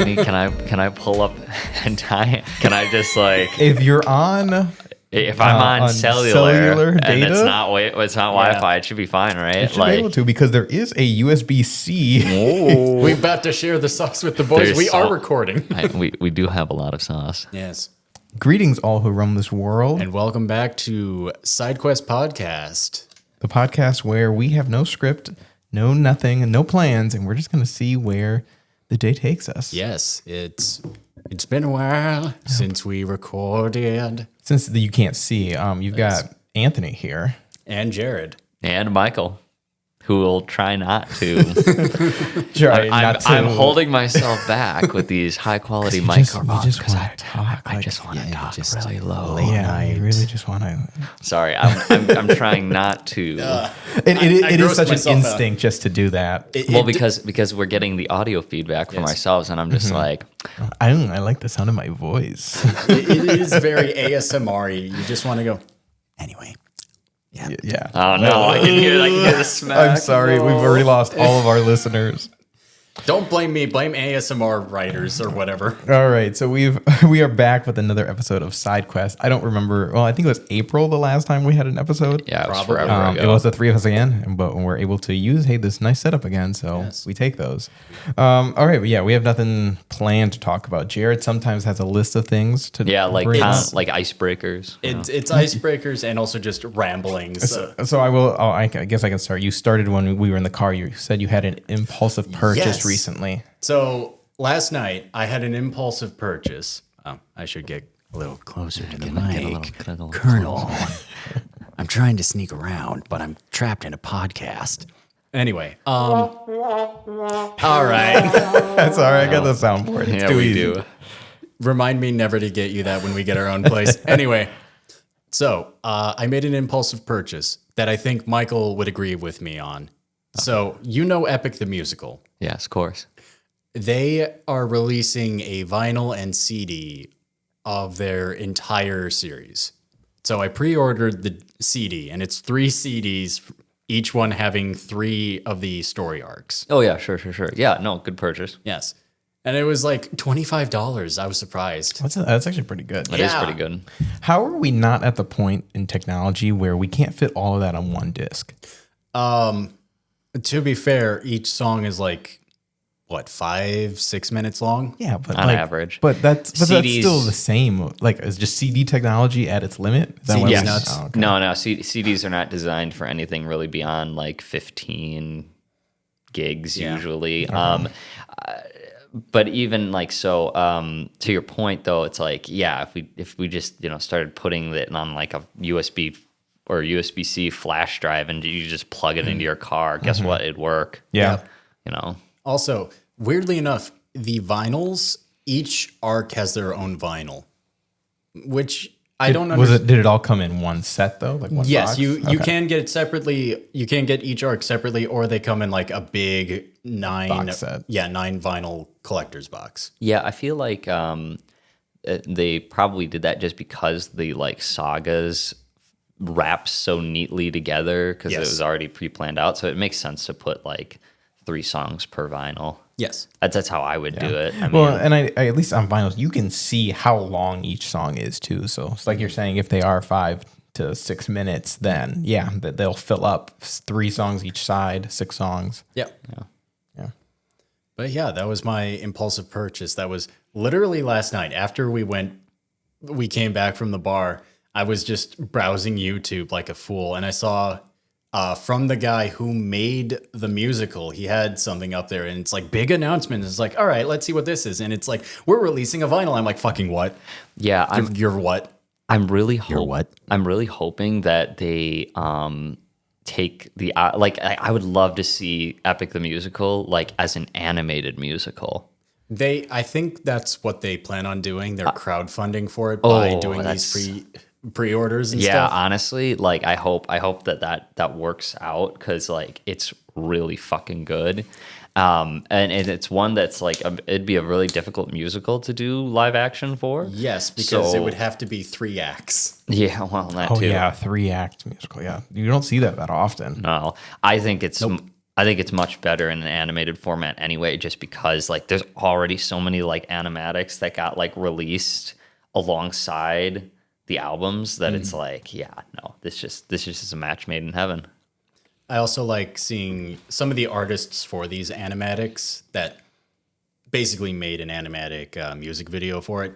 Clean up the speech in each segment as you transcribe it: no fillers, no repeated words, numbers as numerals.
Can I pull up and can I just like If you're on if I'm on cellular and data, it's not Wi-Fi, it should be fine, right? you should be able to, because there is a USB-C. We're about to share the sauce with the boys. We are recording. we do have a lot of sauce. Yes. Greetings, all who roam this world. And welcome back to SideQuest Podcast. The podcast where we have no script, no nothing, and no plans, and we're just going to see where the day takes us. Yes, it's been a while since we recorded. Since you can't see, you've got Anthony here. And Jared. And Michael, who will try not to. I'm holding myself back with these high quality microphones. You just want to talk. I just want to talk really low. Late night. You really just want to. Sorry, I'm trying not to. It is such an myself out. instinct just to do that. Because we're getting the audio feedback from ourselves, and I'm just like, I like the sound of my voice. it is very ASMR-y. You just want to go, anyway. Yeah. oh no, I can hear the smack. I'm sorry. We've already lost all of our listeners. Don't blame me. Blame ASMR writers or whatever. All right, so we are back with another episode of SideQuest. I don't remember. Well, I think it was April the last time we had an episode. Yeah, it was Probably. forever ago. It was the three of us again, but we're able to use this nice setup again, so we take those. All right, but yeah, we have nothing planned to talk about. Jared sometimes has a list of things to like bring up. like icebreakers. It's icebreakers and also just ramblings. So I will. Oh, I guess I can start. You started when we were in the car. You said you had an impulsive purchase recently. So last night I had an impulsive purchase. I should get a little closer to the mic. Colonel, I'm trying to sneak around, but I'm trapped in a podcast. Anyway, all right. That's all right. I got the soundboard. It's too easy. do. Remind me never to get you that when we get our own place. Anyway, so I made an impulsive purchase that I think Michael would agree with me on. So you know Epic the Musical. Yes, of course. They are releasing a vinyl and CD of their entire series. So I pre-ordered the CD, and it's 3 CDs, each one having 3 of the story arcs. Oh yeah, sure. Yeah, no, good purchase. Yes. And it was like $25. I was surprised. That's actually pretty good. That is pretty good. How are we not at the point in technology where we can't fit all of that on one disc? To be fair, each song is like, what, 5-6 minutes long? Yeah, but On average. But that's CDs still the same. Like, is just CD technology at its limit? Is that why CDs we- nuts. Oh, okay. No, CDs are not designed for anything really beyond like 15 gigs usually. But even like so, to your point though, it's like if we just started putting it on like a USB or USB-C flash drive and you just plug it into your car, guess what? It'd work. Yeah. Also, weirdly enough, the vinyls, each arc has their own vinyl, which I don't understand. Did it all come in one set though? Like one Yes, box? you can get it separately. You can get each arc separately, or they come in like a big 9 Box set. Yeah, 9 vinyl collector's box. Yeah, I feel like they probably did that just because the like sagas wrapped so neatly together because it was already pre-planned out. So it makes sense to put like 3 songs per vinyl. Yes, That's how I would do it. I mean, Well, and I at least on vinyls, you can see how long each song is too. So it's like you're saying, if they are 5 to 6 minutes, then they'll fill up 3 songs each side, 6 songs. Yeah. But yeah, that was my impulsive purchase. That was literally last night after we came back from the bar. I was just browsing YouTube like a fool, and I saw from the guy who made the musical, he had something up there, and it's like big announcement. It's like, all right, let's see what this is, and it's like, we're releasing a vinyl. I'm like, fucking what? yeah, You're what? I'm really what? I'm really hoping that they take the I would love to see Epic the Musical like as an animated musical. I think that's what they plan on doing. They're crowdfunding for it by doing these pre-orders and stuff. Yeah, honestly, like I hope that works out because like it's really fucking good. And it's one that's like it'd be a really difficult musical to do live action for. Yes, because it would have to be 3 acts. Yeah, well, that too. Oh yeah, 3-act musical. Yeah, you don't see that often. No, I think it's I think it's much better in an animated format anyway, just because like there's already so many like animatics that got like released alongside the albums that it's like, yeah, no, this is just a match made in heaven. I also like seeing some of the artists for these animatics that basically made an animatic music video for it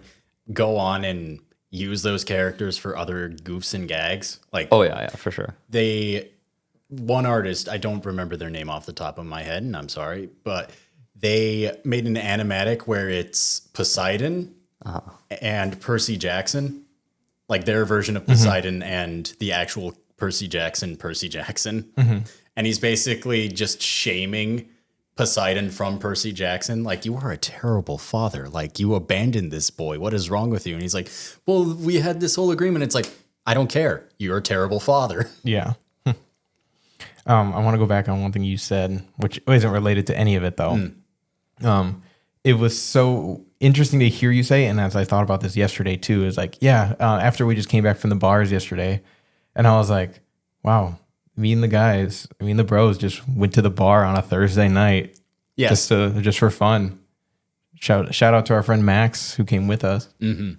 go on and use those characters for other goofs and gags. Like, Oh yeah, for sure. One artist, I don't remember their name off the top of my head, and I'm sorry, but they made an animatic where it's Poseidon and Percy Jackson, like their version of Poseidon and the actual Percy Jackson. And he's basically just shaming Poseidon from Percy Jackson. Like, you are a terrible father. Like, you abandoned this boy. What is wrong with you? And he's like, well, we had this whole agreement. It's like, I don't care. You're a terrible father. Yeah. I want to go back on one thing you said, which isn't related to any of it, though. It was so interesting to hear you say, and as I thought about this yesterday, too, is like, after we just came back from the bars yesterday, and I was like, wow, me and the bros just went to the bar on a Thursday night just for fun. Shout out to our friend Max, who came with us, who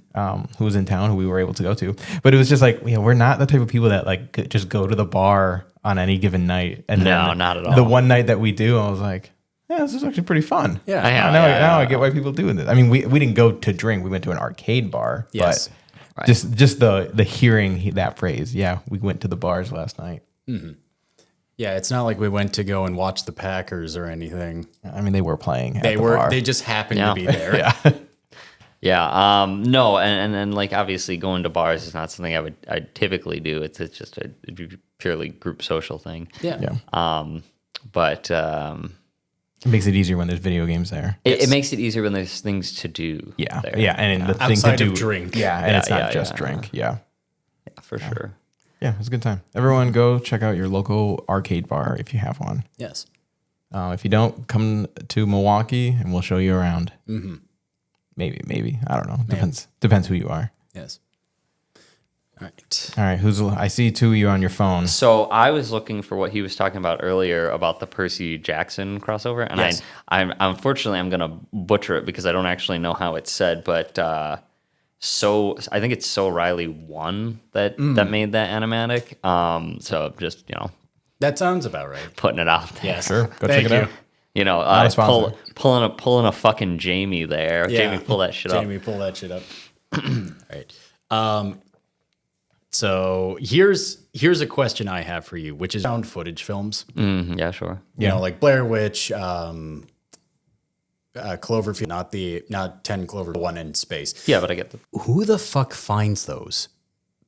was in town, who we were able to go to. But it was just like, we're not the type of people that like just go to the bar on any given night. And No, not at all. The one night that we do, I was like, yeah, this is actually pretty fun. Yeah. Now I get why people doing this. I mean, we didn't go to drink. We went to an arcade bar. Yes. But just the hearing that phrase. Yeah, we went to the bars last night. Yeah, it's not like we went to go and watch the Packers or anything. I mean, they were playing at They the were. bar. They just happened to be there. Yeah. Yeah. No, and like obviously going to bars is not something I typically do. It's just a purely group social thing. Yeah. But It makes it easier when there's video games there. it makes it easier when there's things to do. Yeah. there. Yeah. And the thing to Outside do. of drink. Yeah. And it's not just yeah. drink. Yeah. Yeah, for sure. Yeah. It was a good time. Everyone go check out your local arcade bar if you have one. Yes. If you don't, come to Milwaukee and we'll show you around. Mm-hmm. Maybe. I don't know. Depends who you are. Yes. All right. All right. I see two of you on your phone. So I was looking for what he was talking about earlier about the Percy Jackson crossover, and Yes. I'm unfortunately I'm gonna butcher it because I don't actually know how it's said, but so I think it's So Riley 1 that made that animatic. So just That sounds about right. putting it out there. Yes. Sure. Go Thank check it you. out. Not a sponsor. pulling a fucking Jamie there. Yeah. Jamie, pull that shit up. Jamie, pull that shit up. All right. So here's a question I have for you, which is found footage films. Yeah, sure. You know, like Blair Witch, Cloverfield, not 10 Clover, one in space. Yeah, but I get the Who the fuck finds those?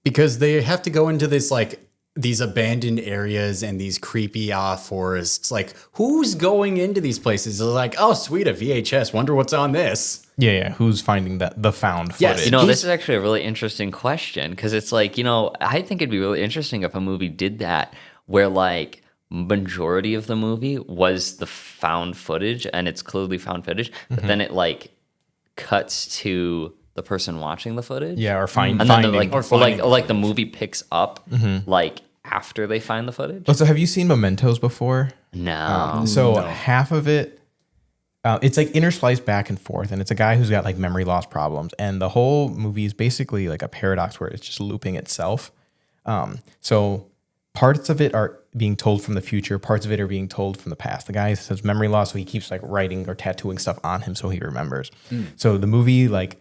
Because they have to go into this like these abandoned areas and these creepy forests. Like, who's going into these places? They're like, oh, sweet, a VHS. Wonder what's on this. Yeah. Who's finding the found Yes. footage? this is actually a really interesting question because it's like, I think it'd be really interesting if a movie did that where like majority of the movie was the found footage and it's clearly found footage, but then it like cuts to the person watching the footage. Yeah, or And finding. then like finding the movie picks up like after they find the footage. Oh, so have you seen Mementos before? No. Half of it, it's like interspliced back and forth, and it's a guy who's got like memory loss problems, and the whole movie is basically like a paradox where it's just looping itself. So parts of it are being told from the future, parts of it are being told from the past. The guy has memory loss, so he keeps like writing or tattooing stuff on him so he remembers. So the movie like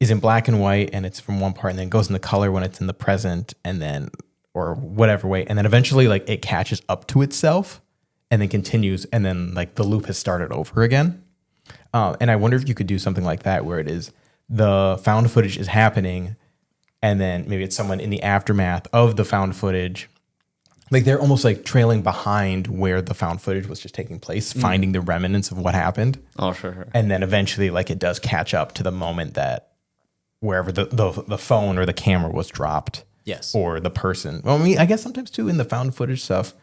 is in black and white, and it's from one part, and then it goes into color when it's in the present, and then or whatever way, and then eventually like it catches up to itself, and then continues, and then like the loop has started over again. And I wonder if you could do something like that, where it is the found footage is happening, and then maybe it's someone in the aftermath of the found footage. Like they're almost like trailing behind where the found footage was just taking place, finding the remnants of what happened. Oh, sure. And then eventually like it does catch up to the moment that wherever the phone or the camera was dropped. Yes. Or the person. Well, I mean, I guess sometimes too in the found footage stuff,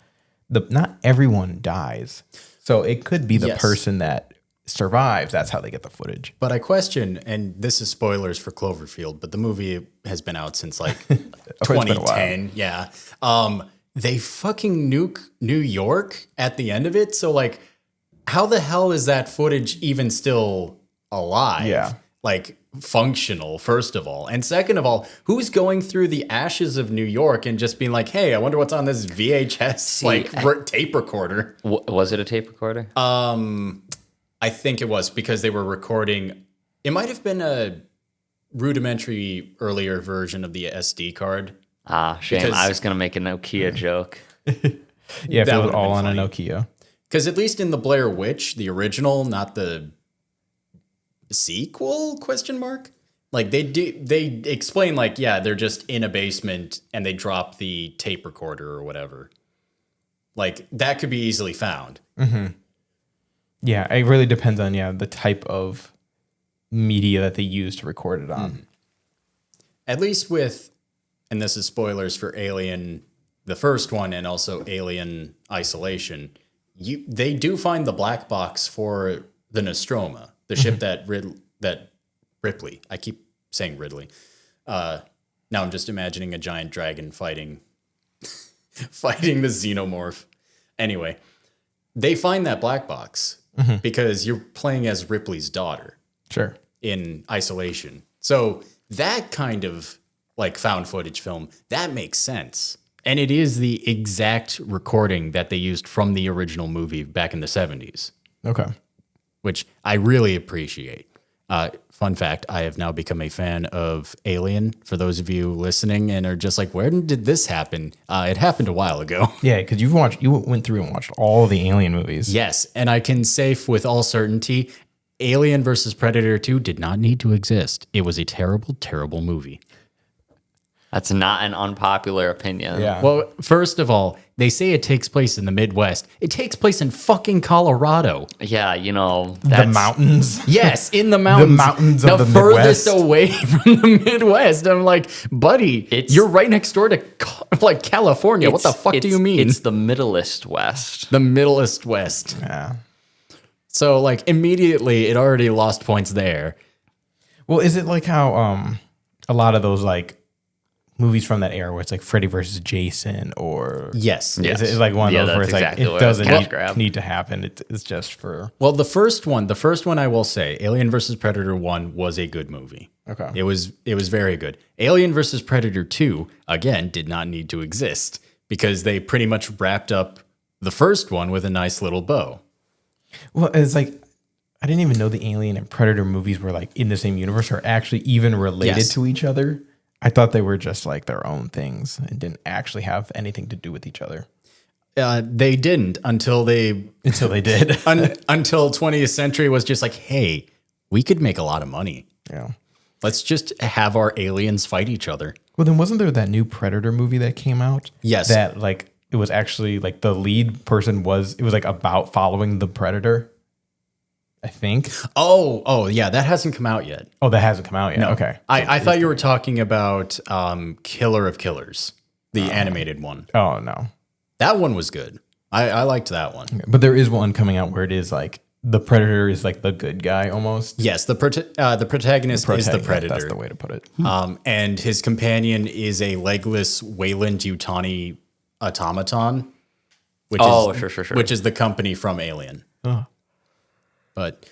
not everyone dies. So it could be the Yes. person that survives. That's how they get the footage. But I question, and this is spoilers for Cloverfield, but the movie has been out since like It's been a while. 2010. Yeah. they fucking nuke New York at the end of it. So like, how the hell is that footage even still alive? Yeah. Like functional, first of all. And second of all, who's going through the ashes of New York and just being like, hey, I wonder what's on this VHS tape recorder? Was it a tape recorder? I think it was, because they were recording. It might have been a rudimentary earlier version of the SD card. Shame. because- I was going to make a Nokia joke. Yeah, if That it was would've all been on a funny. Nokia. Because at least in the Blair Witch, the original, not the sequel, question mark? Like they explain like, yeah, they're just in a basement and they drop the tape recorder or whatever. Like that could be easily found. Yeah, it really depends on the type of media that they use to record it on. At least with, and this is spoilers for Alien, the first one, and also Alien Isolation, they do find the black box for the Nostromo, the ship that Ripley. I keep saying Ridley. Now I'm just imagining a giant dragon fighting the xenomorph. Anyway, they find that black box because you're playing as Ripley's daughter Sure. in Isolation. So that kind of like found footage film, that makes sense. And it is the exact recording that they used from the original movie back in the 70s, Okay. which I really appreciate. Fun fact, I have now become a fan of Alien. For those of you listening and are just like, where did this happen? It happened a while ago. Yeah, because you went through and watched all the Alien movies. Yes, and I can say with all certainty, Alien versus Predator 2 did not need to exist. It was a terrible, terrible movie. That's not an unpopular opinion. Yeah. Well, first of all, they say it takes place in the Midwest. It takes place in fucking Colorado. Yeah, the that's mountains. Yes, in the mountains. The mountains of the furthest Midwest. away from the Midwest. I'm like, buddy, you're right next door to like California. What the fuck do you mean? It's the Middleist West. The Middleist West. Yeah. So like immediately it already lost points there. Well, is it like how a lot of those like movies from that era where it's like Freddy versus Jason or Yes. Yeah. is it like one of those where that's it's like exactly it what I was doesn't gonna grab. need to happen. It's just for Well, the first one I will say, Alien versus Predator 1 was a good movie. okay. It was very good. Alien versus Predator 2, again, did not need to exist because they pretty much wrapped up the first one with a nice little bow. Well, it's like I didn't even know the Alien and Predator movies were like in the same universe or actually even related Yes. to each other. I thought they were just like their own things and didn't actually have anything to do with each other They didn't until they until they did. until 20th Century was just like, hey, we could make a lot of money. Yeah. Let's just have our aliens fight each other. Well, then wasn't there that new Predator movie that came out? Yes. That like it was actually like the lead person it was like about following the Predator. I think. Oh, yeah, that hasn't come out yet. Oh, that hasn't come out yet. No. Okay. I thought you were talking about Killer of Killers, the animated one. Oh no. That one was good. I liked that one. But there is one coming out where it is like the Predator is like the good guy almost. Yes, the protagonist is the Predator. That's the way to put it. And his companion is a legless Weyland-Yutani automaton, which sure. which is the company from Alien. Oh. But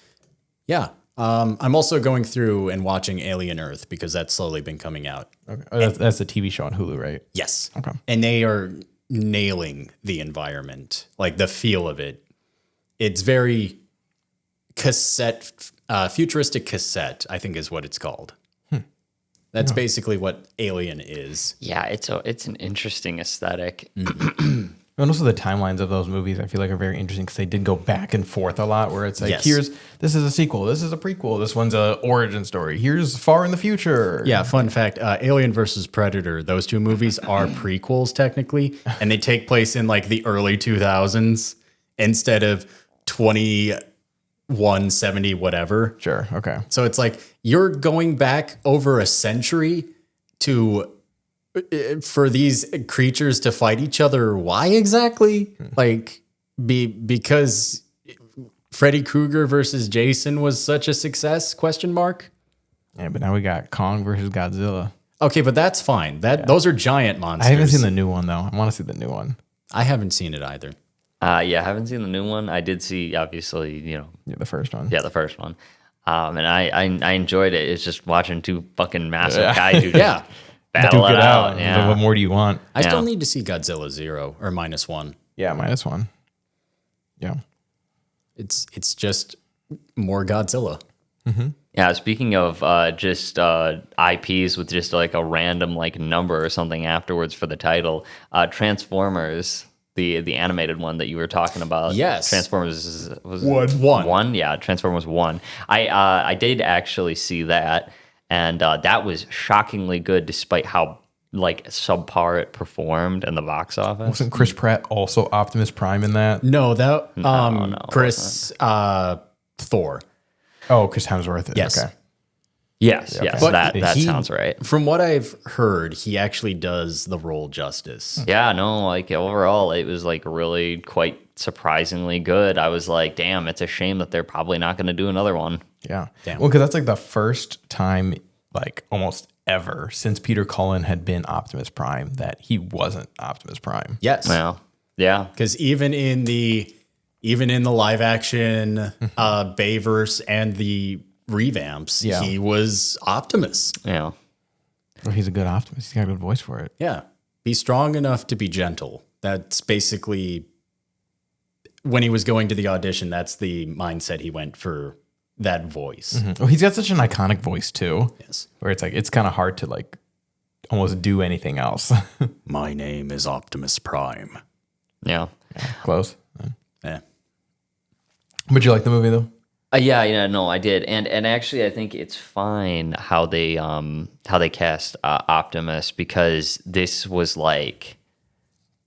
yeah, I'm also going through and watching Alien Earth because that's slowly been coming out. Okay. Oh, that's a TV show on Hulu, right? Yes. Okay. And they are nailing the environment, like the feel of it. It's very futuristic cassette, I think is what it's called. That's basically what Alien is. Yeah, it's an interesting aesthetic. And also the timelines of those movies I feel like are very interesting because they did go back and forth a lot where it's like, Yes. this is a sequel, this is a prequel, this one's a origin story, here's far in the future. Yeah, fun fact, Alien versus Predator, those two movies are prequels technically, and they take place in like the early 2000s instead of 2170 whatever. Sure. Okay. So it's like you're going back over a century for these creatures to fight each other. Why exactly? Like because Freddy Krueger versus Jason was such a success? Question mark. Yeah, but now we got Kong versus Godzilla. Okay, but that's fine. Those are giant monsters. I haven't seen the new one though. I want to see the new one. I haven't seen it either. Yeah, I haven't seen the new one. I did see, obviously, Yeah, the first one. yeah, the first one. And I enjoyed it. It's just watching two fucking massive kaiju Yeah. battle Duke it out. Like, Yeah. what more do you want? I still Yeah. need to see Godzilla 0 or -1. Yeah, -1. Yeah. It's just more Godzilla. Yeah, speaking of just IPs with just like a random like number or something afterwards for the title, Transformers, the animated one that you were talking about. Yes. Transformers was One. One, yeah, Transformers 1. I did actually see that, and that was shockingly good despite how like subpar it performed in the box office. Wasn't Chris Pratt also Optimus Prime in that? No, that no, Chris Thor. Oh, Chris Hemsworth. Yes. Okay. Yes, yes, But that he- sounds right. From what I've heard, he actually does the role justice. Yeah, no, like overall, it was like really quite surprisingly good. I was like, damn, it's a shame that they're probably not going to do another one. Yeah. Damn. Well, because that's like the first time, like almost ever since Peter Cullen had been Optimus Prime that he wasn't Optimus Prime. Yes. Well, yeah, Because even in the live action Bayverse and the revamps, Yeah. he was Optimus. yeah. Well, he's a good Optimus. He's got a good voice for it. Yeah. Be strong enough to be gentle. That's basically when he was going to the audition, that's the mindset he went for that voice. Well, he's got such an iconic voice too, Yes. where it's like it's kind of hard to like almost do anything else. My name is Optimus Prime. Yeah. Close. Yeah. Would you like the movie though? Yeah, no, I did, and actually, I think it's fine how they cast Optimus, because this was like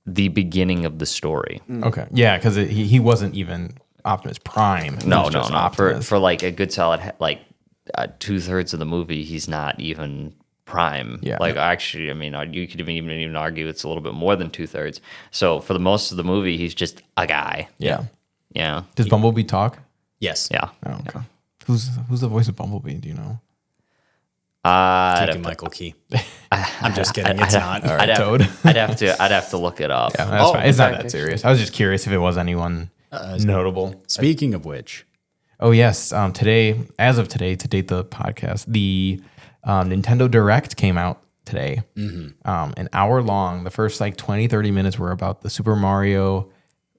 the beginning of the story. Okay. Yeah, because he wasn't even Optimus Prime. He No, was no, just no. Optimus. For like a good solid like 2/3 of the movie, he's not even Prime. Yeah. Like actually, I mean, you could even argue it's a little bit more than 2/3. So for the most of the movie, he's just a guy. Yeah. Yeah. Does Bumblebee talk? Yes. Yeah. Oh, okay. Who's the voice of Bumblebee? Do you know? Keegan Michael Key. I'm just kidding. It's not. All right, Toad. I'd have to look it up. Yeah, that's fine. It's not fact, that serious. I was just curious if it was anyone notable. Speaking of which, Oh yes, today, as of today, to date the podcast, the Nintendo Direct came out today. An hour long. The first like 20, 30 minutes were about the Super Mario.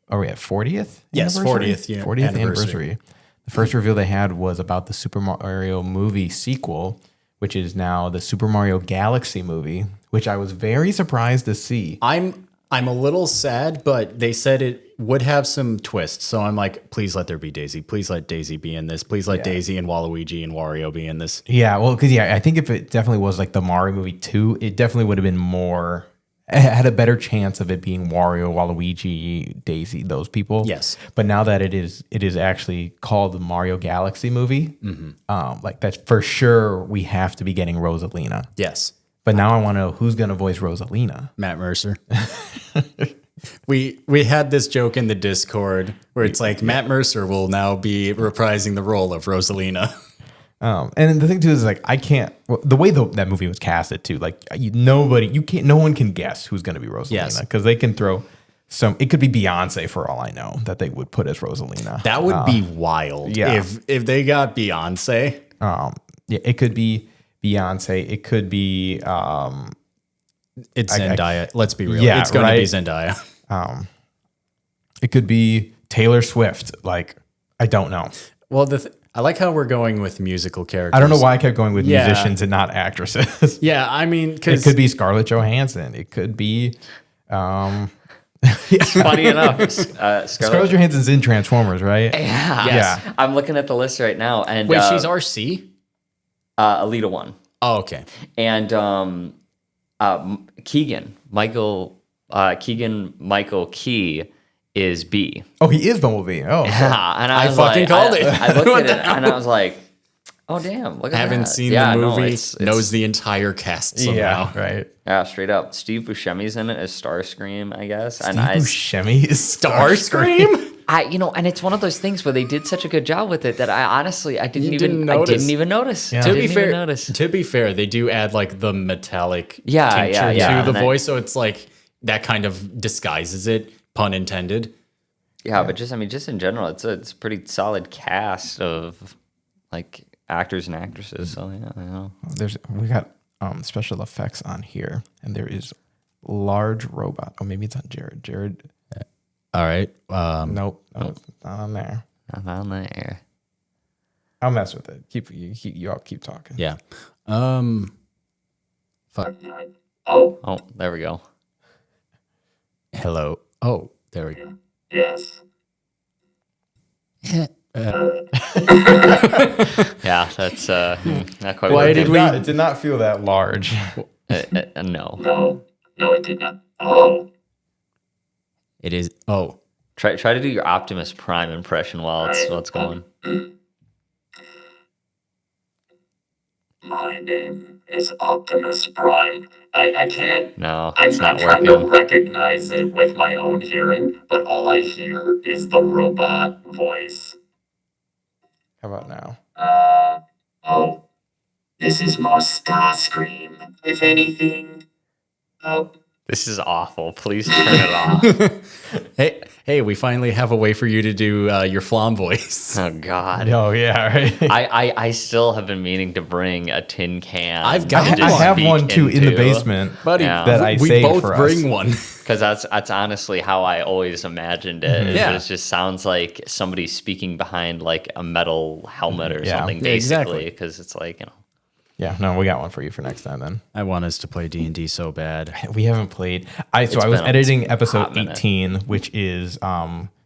Are we at 40th? Yes, anniversary? 40th anniversary. The first reveal they had was about the Super Mario movie sequel, which is now the Super Mario Galaxy movie, which I was very surprised to see. I'm a little sad, but they said it would have some twists. So I'm like, please let there be Daisy. Please let Daisy be in this. Please let Daisy and Waluigi and Wario be in this. Yeah, well, because I think if it definitely was like the Mario movie 2, it definitely would have been more. It had a better chance of it being Wario, Waluigi, Daisy, those people. Yes. But now that it is actually called the Mario Galaxy movie, like that's for sure we have to be getting Rosalina. Yes. But now I want to know who's going to voice Rosalina. Matt Mercer. We had this joke in the Discord where it's like Matt Mercer will now be reprising the role of Rosalina. And the thing too is like I can't the way that movie was casted too. Like no one can guess who's going to be Rosalina because they can throw some. It could be Beyonce for all I know that they would put as Rosalina. That would be wild. yeah. If they got Beyonce. Yeah, it could be Beyonce. It could be It's Zendaya. Let's be real. Yeah, It's going to be right. Zendaya. it could be Taylor Swift. Like I don't know. Well, I like how we're going with musical characters. I don't know why I kept going with Yeah. musicians and not actresses. Yeah, I mean, It because could be Scarlett Johansson. It could be Funny enough, Scarlett Johansson's in Transformers, right? Yeah. Yeah. I'm looking at the list right now, and wait, she's RC? Alita 1. Oh, okay. And Keegan Michael Key is B. Oh, he is Bumblebee. Oh, okay. And I was fucking like, called it. I looked What at it the and I was like, oh damn, look at Haven't that. seen Yeah, the no, movie, it's- knows the entire cast somehow. Yeah, right. Yeah, straight up. Steve Buscemi's in it as Starscream, I guess. Steve And Buscemi is Starscream? And it's one of those things where they did such a good job with it that I didn't even notice. Yeah. To be fair, they do add like the metallic tincture to the voice, so it's like that kind of disguises it, pun intended. Yeah, but just in general, it's a pretty solid cast of like actors and actresses. So yeah, I know. We got special effects on here, and there is large robot. Oh, maybe it's on Jared. Jared. All right. Nope. It's not on there. Not on there. I'll mess with it. You all keep talking. Yeah. Fuck. Oh, there we go. Hello. Oh, there we go. Yes. Yeah, that's not quite. Why what did It did not feel that large. no. No, it did not. Oh. It is. Oh. Try to do your Optimus Prime impression while it's going. My name is Optimus Prime. I can't. No, I'm it's not trying to working. recognize it with my own hearing, but all I hear is the robot voice. How about now? Oh. This is more Starscream, if anything. Oh. This is awful. Please turn it off. Hey, we finally have a way for you to do your Flom voice. Oh God. Oh yeah, right. I still have been meaning to bring a tin can. I've got to I just have speak one too in the into, basement, Buddy, Yeah. that I we saved both for bring us. one. because that's honestly how I always imagined it. Yeah. It just sounds like somebody speaking behind like a metal helmet or Yeah. something, Yeah, exactly. basically. Because it's like Yeah, no, we got one for you for next time then. I want us to play D&D so bad. We haven't played. I was been a editing episode hot minute. 18, which is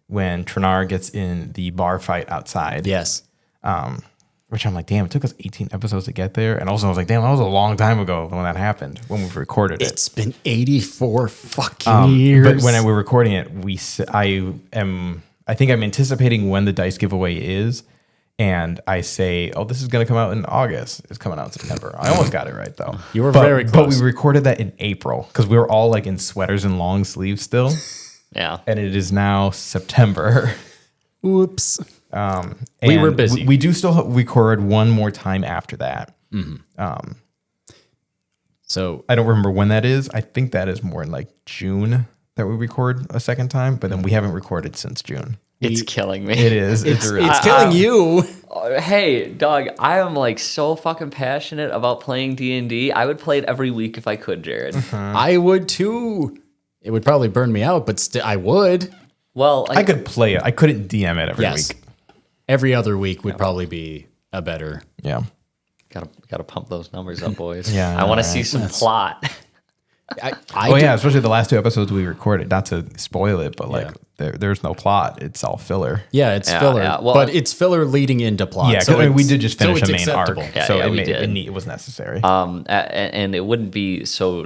when Trinar gets in the bar fight outside. Yes. Which I'm like, damn, it took us 18 episods to get there. And also I was like, damn, that was a long time ago when that happened, when we recorded it. It's been 84 fucking years. But when we're recording it, I think I'm anticipating when the dice giveaway is. And I say, oh, this is going to come out in August. It's coming out in September. I almost got it right, though. You were very But close. we recorded that in April because we were all like in sweaters and long sleeves still. yeah. And it is now September. Whoops. And We were busy. We do still record one more time after that. So I don't remember when that is. I think that is more in like June that we record a second time. But then we haven't recorded since June. It's killing me. It is. It's really. it's killing you. Hey, dog, I am like so fucking passionate about playing D&D. I would play it every week if I could, Jared. I would too. It would probably burn me out, but I would. Well, I could play it. I couldn't DM it every Yes. week. Every other week would probably be a better. Yeah. gotta pump those numbers up, boys. Yeah, I want to right. see some plot. Yeah, especially the last two episodes we recorded. Not to spoil it, but like there's no plot. It's all filler. Yeah, it's Yeah, filler, yeah. Well, but it's filler leading into plot. Yeah, so because we it's- did just finish so a it's main arc, acceptable. Yeah, so yeah, we it did. it was necessary. And it wouldn't be so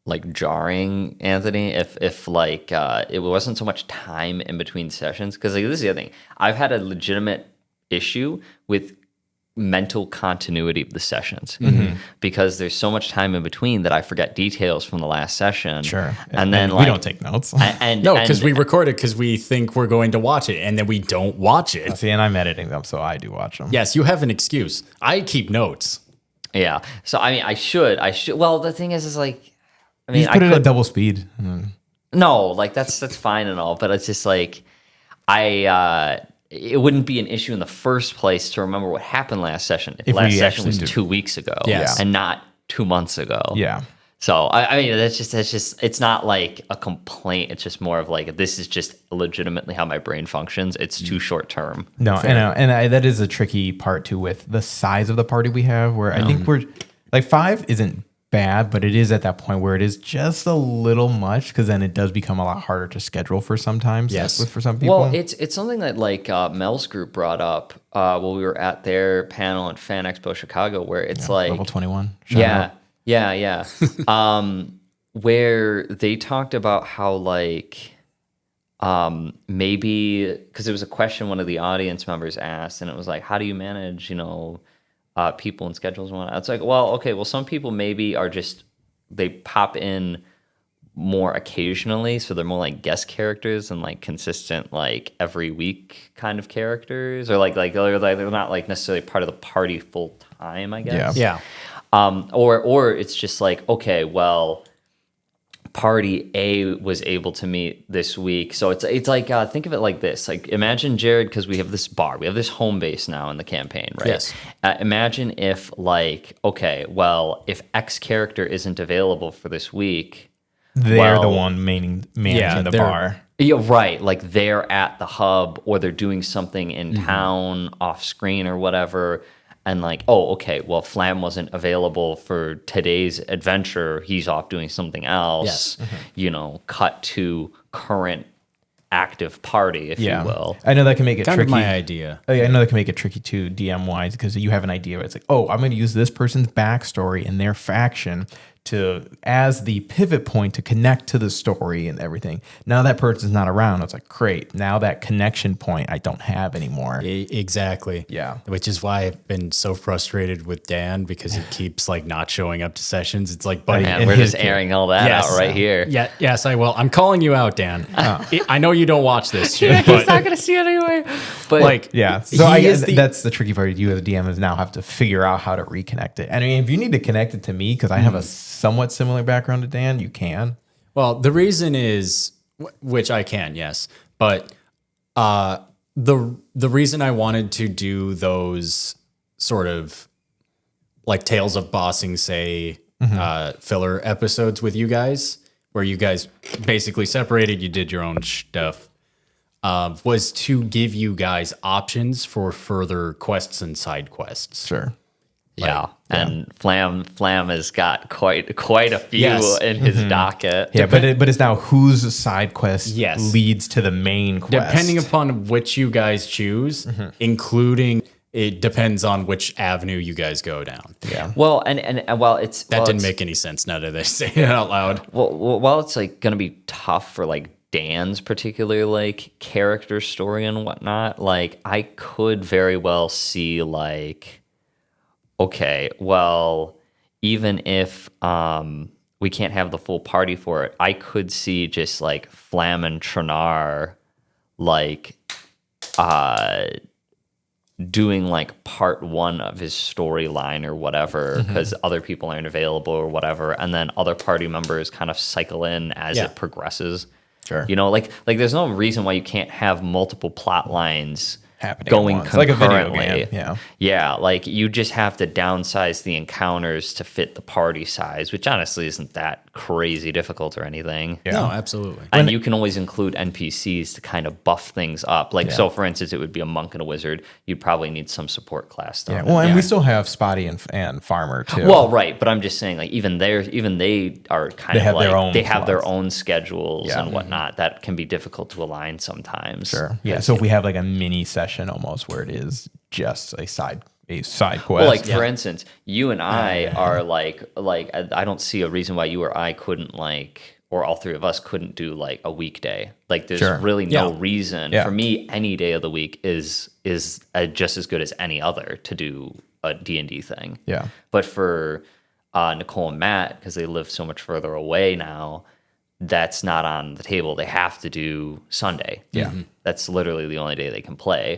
like jarring, Anthony, if like it wasn't so much time in between sessions. Because like this is the other thing, I've had a legitimate issue with mental continuity of the sessions because there's so much time in between that I forget details from the last session. Sure. and then we like, don't take notes. No, because we record it because we think we're going to watch it, and then we don't watch it. See, and I'm editing them, so I do watch them. Yes, you have an excuse. I keep notes. Yeah. So I mean, I should. Well, the thing is like, I mean, You just put I it could, at double speed. no, like that's fine and all, but it's just like it wouldn't be an issue in the first place to remember what happened last session. If If last we session actually was did- 2 weeks ago, Yes. and not 2 months ago. Yeah. So I mean, that's just it's not like a complaint. It's just more of like this is just legitimately how my brain functions. It's too short term. No, that is a tricky part too with the size of the party we have. Where I think we're like 5 isn't bad, but it is at that point where it is just a little much because then it does become a lot harder to schedule for sometimes. Yes. For some people. Well, it's something that like Mel's group brought up while we were at their panel at Fan Expo Chicago, where it's like level 21. Shout out. Yeah. Where they talked about how like maybe because it was a question one of the audience members asked, and it was like, how do you manage, people and schedules and whatnot? It's like, well, okay, well, some people maybe are just they pop in more occasionally, so they're more like guest characters and like consistent like every week kind of characters, or like they're not like necessarily part of the party full time, I guess. Yeah. Or it's just like, okay, well, party A was able to meet this week. So it's like, think of it like this. Like, imagine, Jared, because we have this bar. We have this home base now in the campaign, right? Yes. Imagine if, like, okay, well, if X character isn't available for this week, They're the one managing the they're- bar. yeah, right. Like, they're at the hub or they're doing something in town off screen or whatever. And like, oh, okay, well, Flam wasn't available for today's adventure. He's off doing something else. Yes. You know, cut to current active party, if you will. I know that can make it Kind tricky. of my idea. I know that can make it tricky too, DM wise, because you have an idea where it's like, oh, I'm going to use this person's backstory and their faction as the pivot point to connect to the story and everything. Now that person's not around. It's like, great. Now that connection point I don't have anymore. Exactly. Yeah. Which is why I've been so frustrated with Dan, because he keeps like not showing up to sessions. It's like, buddy, And in we're his just airing all that out right here. Yeah, yes, I will. I'm calling you out, Dan. I know you don't watch this shit, but Not going to see it anyway. But like, Yeah. So he is the- that's the tricky part. You as a DM is now have to figure out how to reconnect it. I mean, if you need to connect it to me, because I have a somewhat similar background to Dan, you can. Well, the reason is, which I can, yes, but the reason I wanted to do those sort of like Tales of Bossing, say, filler episodes with you guys, where you guys basically separated, you did your own stuff, was to give you guys options for further quests and side quests. Sure. yeah. And Flam has got quite a few Yes. in his docket. Yeah, but it's now whose side quest Yes. leads to the main quest. Depending upon which you guys choose, including it depends on which avenue you guys go down. Yeah. Well, and while it's That while didn't it's- make any sense now that they say it out loud. Well, while it's like gonna be tough for like Dan's particular like character story and whatnot, like I could very well see like, okay, well, even if we can't have the full party for it, I could see just like Flam and Trinar like doing like part one of his storyline or whatever, because other people aren't available or whatever, and then other party members kind of cycle in as Yeah. it progresses. Sure. You know, like there's no reason why you can't have multiple plot lines Happening at going once. Like a video concurrently. game, yeah. Yeah, like you just have to downsize the encounters to fit the party size, which honestly isn't that crazy difficult or anything. Yeah. No, absolutely. And you can always include NPCs to kind of buff things up. Like, so for instance, it would be a monk and a wizard. You'd probably need some support class stuff. Yeah. Well, and we still have Spotty and Farmer too. Well, right, but I'm just saying, like, even they are kind They of have like their own they have their slots. own schedules Yeah. and whatnot that can be difficult to align sometimes. Sure. Yeah. So if we have like a mini session almost where it is just a side quest. Well, like for instance, you and I are like I don't see a reason why you or I couldn't or all three of us couldn't do like a weekday. Like there's Sure. really no Yeah. reason Yeah. for me. Any day of the week is just as good as any other to do a D&D thing. Yeah. But for Nicole and Matt, because they live so much further away now, that's not on the table. They have to do Sunday. Yeah. That's literally the only day they can play.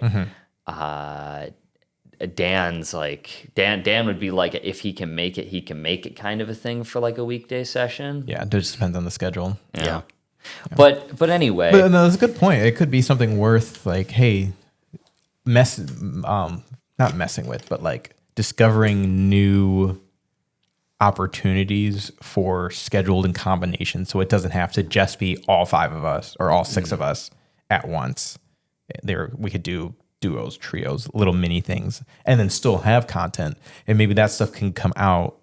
Dan's like Dan would be like, if he can make it kind of a thing for like a weekday session. Yeah. It just depends on the schedule. Yeah. But anyway, But no, that's a good point. It could be something worth like, hey, not messing with, but like discovering new opportunities for scheduled and combinations, so it doesn't have to just be all five of us or all six of us at once. We could do duos, trios, little mini things, and then still have content. And maybe that stuff can come out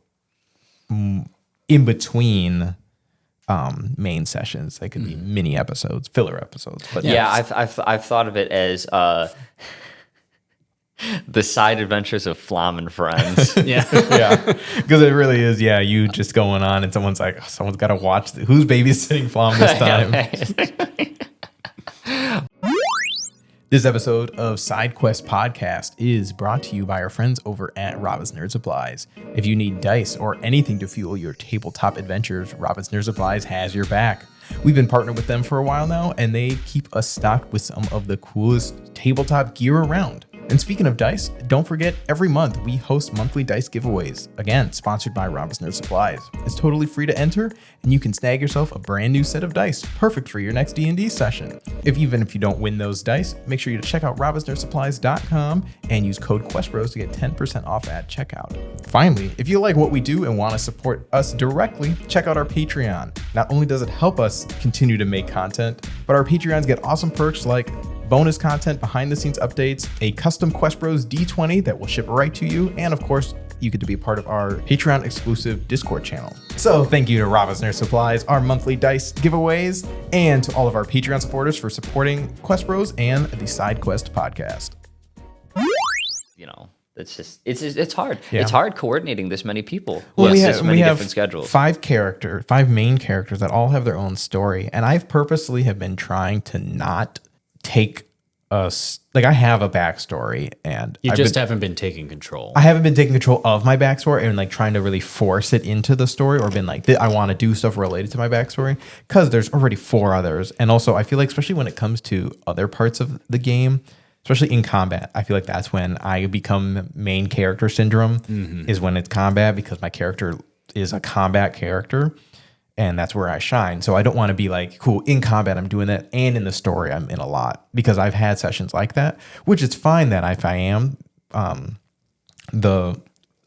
in between main sessions. They could be mini episodes, filler episodes. But yeah, I've thought of it as the side adventures of Flam and friends. Yeah. yeah, because it really is. Yeah, you just going on, and someone's like, someone's got to watch. Who's babysitting Flom this time? This episode of Side Quest Podcast is brought to you by our friends over at Robin's Nerd Supplies. If you need dice or anything to fuel your tabletop adventures, Robin's Nerd Supplies has your back. We've been partnered with them for a while now, and they keep us stocked with some of the coolest tabletop gear around. And speaking of dice, don't forget, every month we host monthly dice giveaways. Again, sponsored by Robin's Nerd Supplies. It's totally free to enter, and you can snag yourself a brand new set of dice, perfect for your next D&D session. Even if you don't win those dice, make sure you check out robinsnerdsupplies.com and use code QuestBros to get 10% off at checkout. Finally, if you like what we do and want to support us directly, check out our Patreon. Not only does it help us continue to make content, but our Patreons get awesome perks like bonus content, behind the scenes updates, a custom Quest Bros D20 that will ship right to you, and of course, you get to be part of our Patreon exclusive Discord channel. So thank you to Robin's Nerd Supplies, our monthly dice giveaways, and to all of our Patreon supporters for supporting Quest Bros and the Side Quest podcast. You know, it's hard. Yeah. It's hard coordinating this many people who Well, have we this many have different schedules. five main characters that all have their own story, and I've purposely have been trying to not take I have a backstory, and You haven't been taking control. I haven't been taking control of my backstory and like trying to really force it into the story, or been like, I want to do stuff related to my backstory, because there's already 4 others. And also I feel like, especially when it comes to other parts of the game, especially in combat, I feel like that's when I become main character syndrome, is when it's combat, because my character is a combat character. And that's where I shine. So I don't want to be like, cool, in combat, I'm doing that. And in the story, I'm in a lot. Because I've had sessions like that, which is fine that if I am the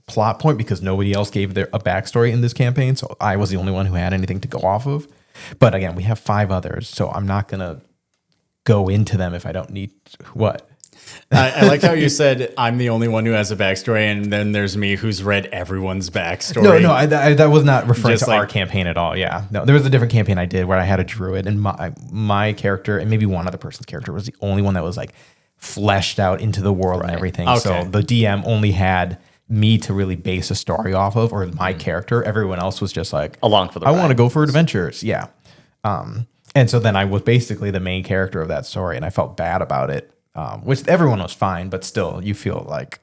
plot point, because nobody else gave a backstory in this campaign. So I was the only one who had anything to go off of. But again, we have 5 others. So I'm not going to go into them if I don't need what. I like how you said I'm the only one who has a backstory, and then there's me who's read everyone's backstory. No, that was not referring Just to our campaign at all. Yeah, no, there was a different campaign I did where I had a druid, and my character and maybe one other person's character was the only one that was like fleshed out into the world and everything. Okay. So the DM only had me to really base a story off of, or my character. Everyone else was just like Along for the I ride. want to go for adventures. Yeah, and so then I was basically the main character of that story, and I felt bad about it. Which everyone was fine, but still, you feel like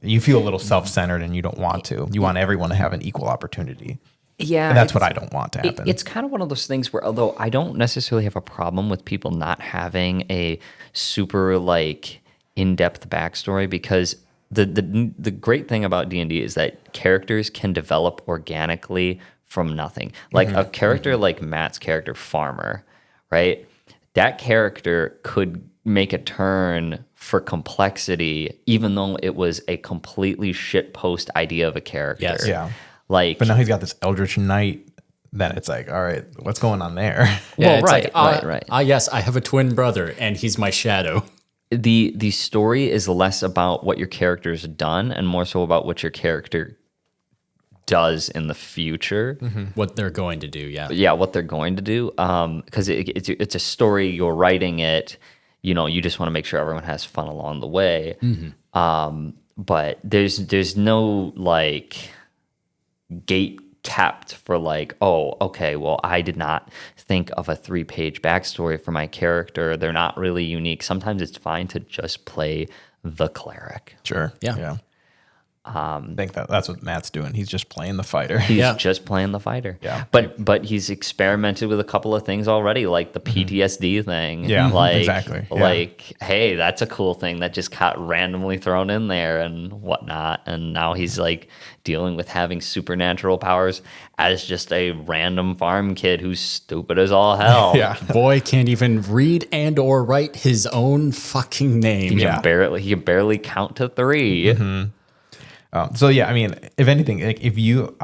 you feel a little self-centered, and you don't want to. You want everyone to have an equal opportunity. Yeah, And that's what I don't want to happen. It's kind of one of those things where, although I don't necessarily have a problem with people not having a super like in-depth backstory, because the great thing about D&D is that characters can develop organically from nothing. Like a character like Matt's character, Farmer, right? That character could make a turn for complexity, even though it was a completely shitpost idea of a character. Yes. Yeah. Like, But now he's got this Eldritch Knight that it's like, all right, what's going on there? well, it's right. Yes, I have a twin brother, and he's my shadow. The story is less about what your character's done and more so about what your character does in the future. What they're going to do, yeah. Yeah, what they're going to do. Because it's a story, you're writing it, you just want to make sure everyone has fun along the way. But there's no like gate kept for like, oh, okay, well, I did not think of a 3-page backstory for my character. They're not really unique. Sometimes it's fine to just play the cleric. Sure. Yeah. I think that's what Matt's doing. He's just playing the fighter. He's Yeah. just playing the fighter. Yeah. But he's experimented with a couple of things already, like the PTSD thing. Yeah, like, exactly. Yeah. Like, hey, that's a cool thing that just got randomly thrown in there and whatnot. And now he's like dealing with having supernatural powers as just a random farm kid who's stupid as all hell. Yeah. Boy can't even read and or write his own fucking name. He Yeah. can barely count to 3. So yeah, I mean, if anything, like if you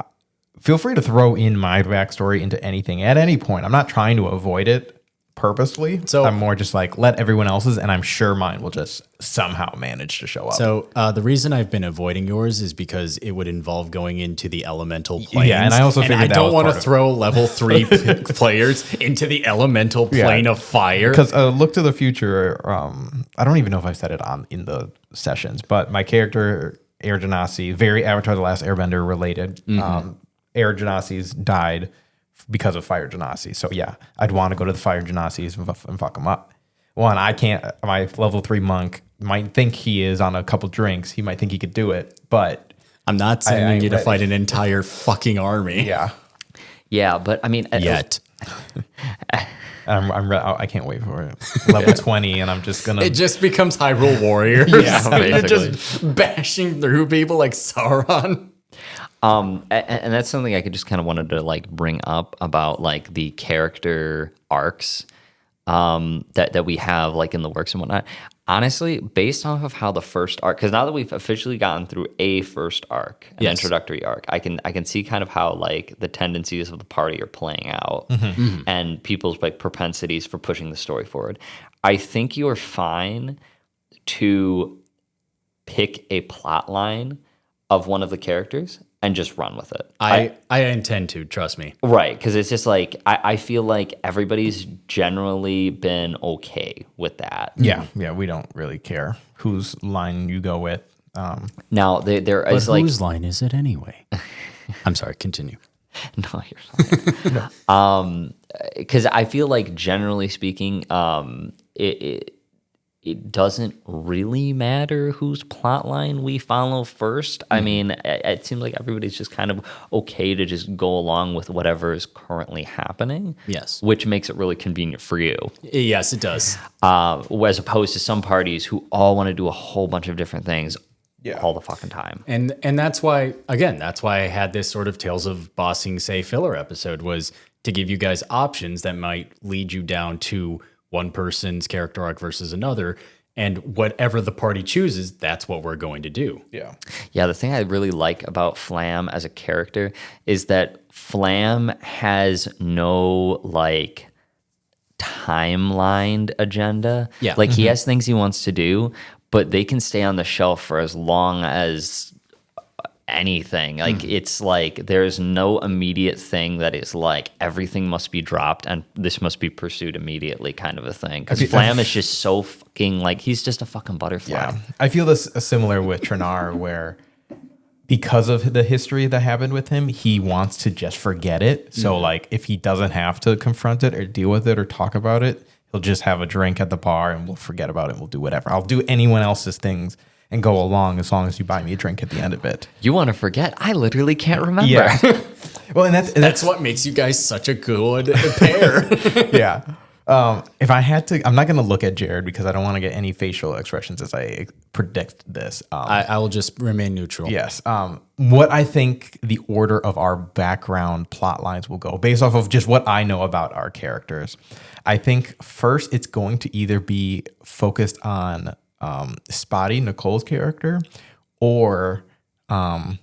feel free to throw in my backstory into anything at any point. I'm not trying to avoid it purposely. So- I'm more just like let everyone else's, and I'm sure mine will just somehow manage to show up. So the reason I've been avoiding yours is because it would involve going into the elemental planes. Yeah, and I also figured I that don't was want to part of it. throw level 3 players into the elemental plane of fire. Because Look to the Future, I don't even know if I said it in the sessions, but my character Air Genasi, very Avatar: The Last Airbender related. Air Genasi's died because of Fire Genasi. So yeah, I'd want to go to the Fire Genasis and fuck them up. one, I can't. My level 3 monk might think he is on a couple drinks. He might think he could do it, but I'm not sending you to ready. fight an entire fucking army. yeah, Yeah, but I mean, Yet. I can't wait for it. Level 20, and I'm just gonna. It just becomes Hyrule Warriors. Yeah, You're basically. just bashing through people like Sauron. And that's something I could just kind of wanted to like bring up about like the character arcs that we have like in the works and whatnot. Honestly, based off of how the first arc, because now that we've officially gotten through a first arc, an Yes. introductory arc, I can see kind of how like the tendencies of the party are playing out and people's like propensities for pushing the story forward. I think you're fine to pick a plot line of one of the characters and just run with it. I intend to, trust me. Right, because it's just like I feel like everybody's generally been okay with that. yeah, we don't really care whose line you go with. Now there is But like whose line is it anyway? I'm sorry, continue. no, you're fine. Because I feel like generally speaking, it doesn't really matter whose plot line we follow first. I mean, it seems like everybody's just kind of okay to just go along with whatever is currently happening. Yes. Which makes it really convenient for you. Yes, it does. As opposed to some parties who all want to do a whole bunch of different things all the fucking time. And that's why, again, that's why I had this sort of Tales of Bossing Say filler episode, was to give you guys options that might lead you down to one person's character arc versus another. And whatever the party chooses, that's what we're going to do. Yeah. Yeah, the thing I really like about Flam as a character is that Flam has no like timelined agenda. Yeah. Like he has things he wants to do, but they can stay on the shelf for as long as anything. Like it's like there's no immediate thing that is like everything must be dropped and this must be pursued immediately kind of a thing. Because Flam is just so fucking like he's just a fucking butterfly. Yeah, I feel this similar with Trinar, where because of the history that happened with him, he wants to just forget it. So like if he doesn't have to confront it or deal with it or talk about it, he'll just have a drink at the bar and we'll forget about it and we'll do whatever. I'll do anyone else's things and go along as long as you buy me a drink at the end of it. You want to forget? I literally can't remember. Yeah. Well, and That's what makes you guys such a good pair. yeah. If I had to, I'm not going to look at Jared because I don't want to get any facial expressions as I predict this. I will just remain neutral. Yes. What I think the order of our background plot lines will go based off of just what I know about our characters. I think first it's going to either be focused on Spotty, Nicole's character, or I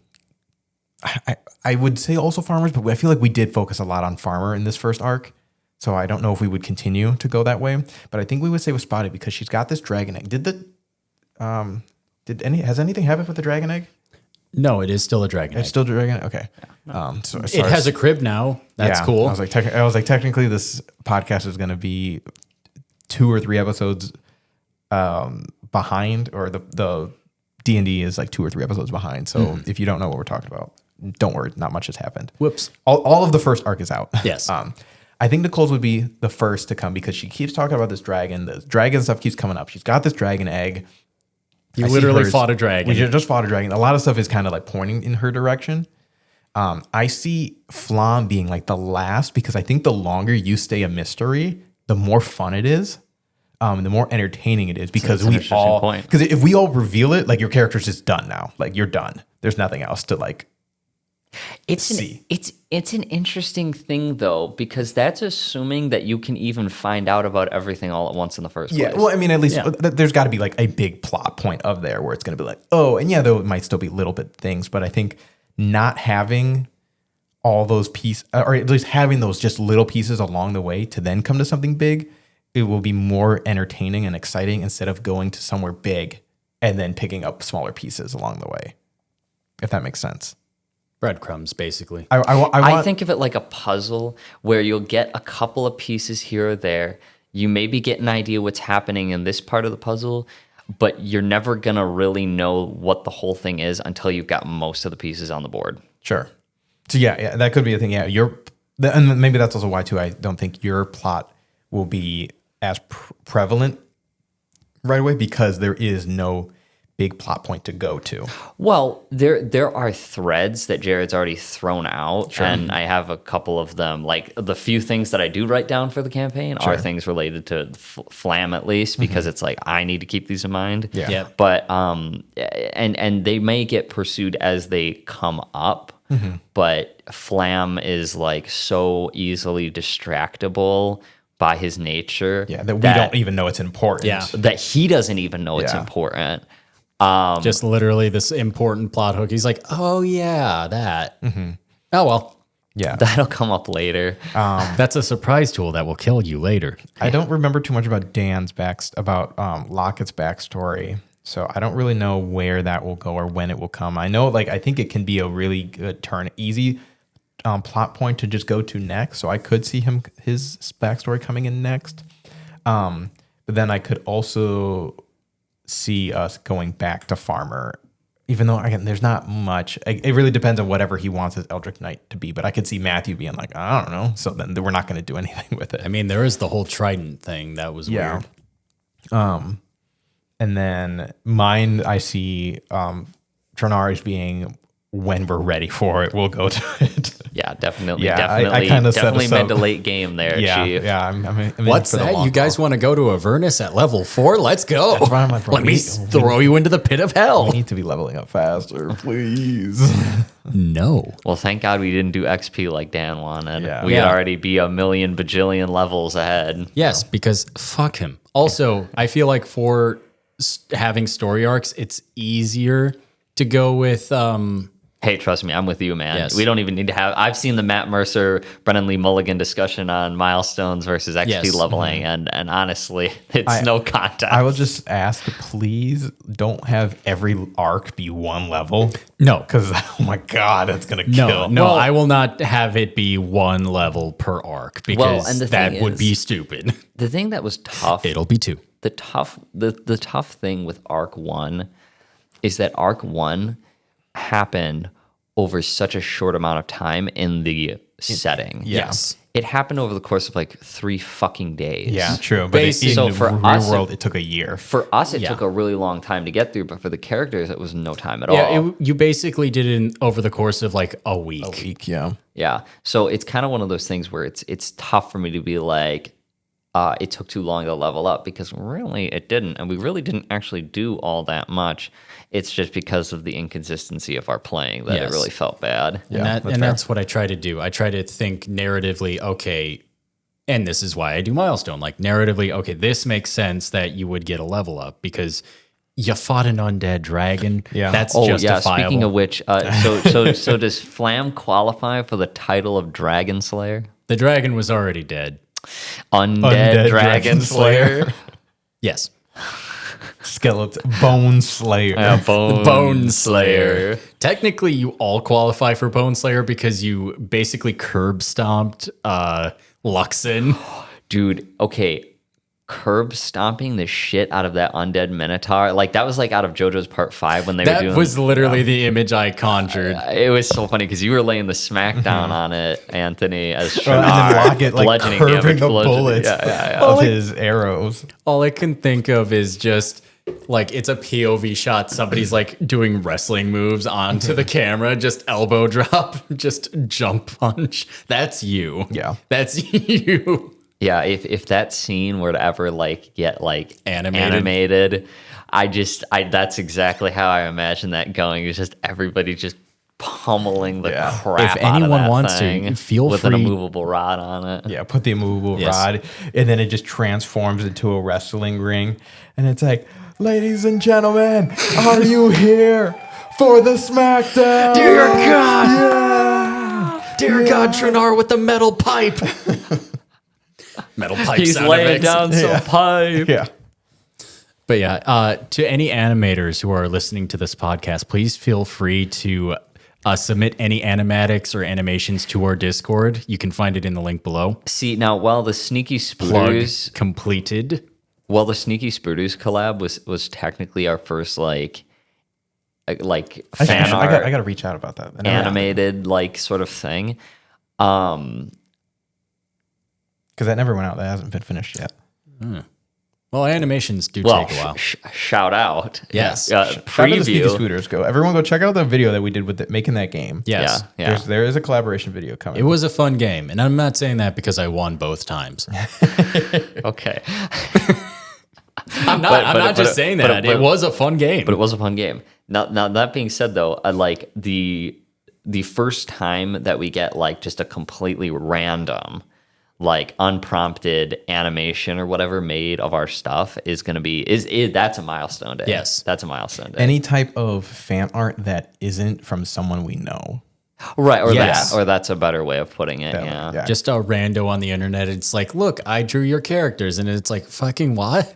would say also Farmers, but I feel like we did focus a lot on Farmer in this first arc. So I don't know if we would continue to go that way, but I think we would say with Spotty because she's got this dragon egg. Has anything happened with the dragon egg? No, it is still a dragon. It's still dragon egg? Okay. So it has a crib now. That's cool. I was like, technically this podcast is going to be 2 or 3 episodes behind, or the D&D is like 2 or 3 episodes behind. So if you don't know what we're talking about, don't worry, not much has happened. Whoops. All of the first arc is out. Yes. I think Nicole's would be the first to come because she keeps talking about this dragon. The dragon stuff keeps coming up. She's got this dragon egg. You I see literally hers. fought a dragon. We just fought a dragon. A lot of stuff is kind of like pointing in her direction. I see Flam being like the last because I think the longer you stay a mystery, the more fun it is. The more entertaining it is because That's an interesting point. because if we all reveal it, like your character's just done now. Like you're done. There's nothing else to like. It's an interesting thing though, because that's assuming that you can even find out about everything all at once in the first Yeah, place. well, I mean, at least there's got to be like a big plot point of there where it's going to be like, oh, and yeah, there might still be little bit things, but I think not having all those pieces, or at least having those just little pieces along the way to then come to something big, it will be more entertaining and exciting instead of going to somewhere big and then picking up smaller pieces along the way, if that makes sense. Breadcrumbs, basically. I think of it like a puzzle where you'll get a couple of pieces here or there. You maybe get an idea what's happening in this part of the puzzle, but you're never going to really know what the whole thing is until you've got most of the pieces on the board. Sure. So yeah, that could be a thing. Yeah, and maybe that's also why too. I don't think your plot will be as prevalent right away because there is no big plot point to go to. Well, there are threads that Jared's already thrown out, and I have a couple of them. Like the few things that I do write down for the campaign are things related to Flam, at least, because it's like I need to keep these in mind. Yeah. Yep. But and they may get pursued as they come up, but Flam is like so easily distractible by his nature. Yeah, that we don't even know it's important. Yeah. that he doesn't even know it's Yeah. important. Just literally this important plot hook. He's like, oh, yeah, that. Oh, well. Yeah. That'll come up later. That's a surprise tool that will kill you later. I don't remember too much about Locket's backstory, so I don't really know where that will go or when it will come. I know, I think it can be a really good easy plot point to just go to next. So I could see his backstory coming in next. But then I could also see us going back to Farmer, even though again there's not much. It really depends on whatever he wants his Eldritch Knight to be. But I could see Matthew being like, I don't know. So then we're not going to do anything with it. I mean, there is the whole Trident thing. That was weird. And then mine, I see Trinari's being when we're ready for it, we'll go to it. Yeah, definitely. Yeah, definitely, I kinda set definitely us up. mid to late game there, Yeah, Chief. yeah. I'm in What's for the that? long You guys want to go to Avernus at level 4? Let's go. That's why I'm like, bro, Let me we- throw you into the pit of haul. hell. We need to be leveling up faster, please. No. Well, thank God we didn't do XP like Dan wanted. Yeah. We'd Yeah. already be a million bajillion levels ahead. Yes, because fuck him. Also, I feel like for having story arcs, it's easier to go with Hey, trust me, I'm with you, man. Yes. We don't even need to have. I've seen the Matt Mercer, Brennan Lee Mulligan discussion on milestones versus XP Yes. leveling, and honestly, it's no contest. I will just ask, please don't have every arc be one level. no. Because, oh my God, that's going to No, kill. no, Well- I will not have it be one level per arc because and the that thing would is- be stupid. The thing that was tough, It'll be 2. the tough thing with Arc 1 is that Arc 1 happened over such a short amount of time in the setting. Yes. It happened over the course of like 3 fucking days. Yeah, true. But Basically- in So the for real us, world, it took a year. For us, it Yeah. took a really long time to get through, but for the characters, it was no time at Yeah, all. you basically did it over the course of like a week. Yeah. Yeah. So it's kind of one of those things where it's tough for me to be like, it took too long to level up, because really it didn't. And we really didn't actually do all that much. It's just because of the inconsistency of our playing that Yes. it really felt bad. Yeah, That's what I try to do. I try to think narratively, okay, and this is why I do milestone. Like narratively, okay, this makes sense that you would get a level up because you fought an undead dragon. Yeah. That's Oh, yeah. justifiable. Speaking of which, so does Flam qualify for the title of Dragon Slayer? The dragon was already dead. Undead Dragon Slayer? Yes. Skeleton. Bone Slayer. Bone Slayer. Technically, you all qualify for Bone Slayer because you basically curb stomped Luxon. Dude, okay. Curb stomping the shit out of that undead minotaur. Like, that was like out of JoJo's Part 5 when they were That doing. was literally the image I conjured. It was so funny because you were laying the smackdown on it, Anthony, as and then Shannara, Locket like bludgeoning curving damage, the bludgeoning- bullets Yeah. of his arrows. All I can think of is just like it's a POV shot. Somebody's like doing wrestling moves onto the camera, just elbow drop, just jump punch. That's you. Yeah. That's you. Yeah, if that scene were to ever like get like Animated. I that's exactly how I imagine that going. It's just everybody just pummeling the crap If out of anyone that wants to, thing feel with an free- immovable rod on it. Yeah, put the immovable Yes. rod, and then it just transforms into a wrestling ring. And it's like, ladies and gentlemen, are you here for the SmackDown? Dear God. Dear God, Trinar with the metal pipe. Metal pipe He's sound laying effects. down some pipe. Yeah. But yeah, to any animators who are listening to this podcast, please feel free to submit any animatics or animations to our Discord. You can find it in the link below. See, now while the Sneaky Plug Spooters completed. collab was technically our first like fan I art got to reach out about that. I never- animated like sort of thing. Because that never went out. That hasn't been finished yet. Well, animations do take a while. Shout out. Yes. Shout out to Preview. Sneaky Scooters. Everyone go check out the video that we did with making that game. Yes. Yeah. There is a collaboration video coming. It was a fun game, and I'm not saying that because I won both times. Okay. I'm not just saying that. It was a fun game. But it was a fun game. Now that being said, though, I like the first time that we get like just a completely random, like unprompted animation or whatever made of our stuff is going to be that's a milestone day. Yes. That's a milestone day. Any type of fan art that isn't from someone we know. Right, or Yes. that's a better way of putting it. Yeah. Just a rando on the internet. It's like, look, I drew your characters, and it's like, fucking what?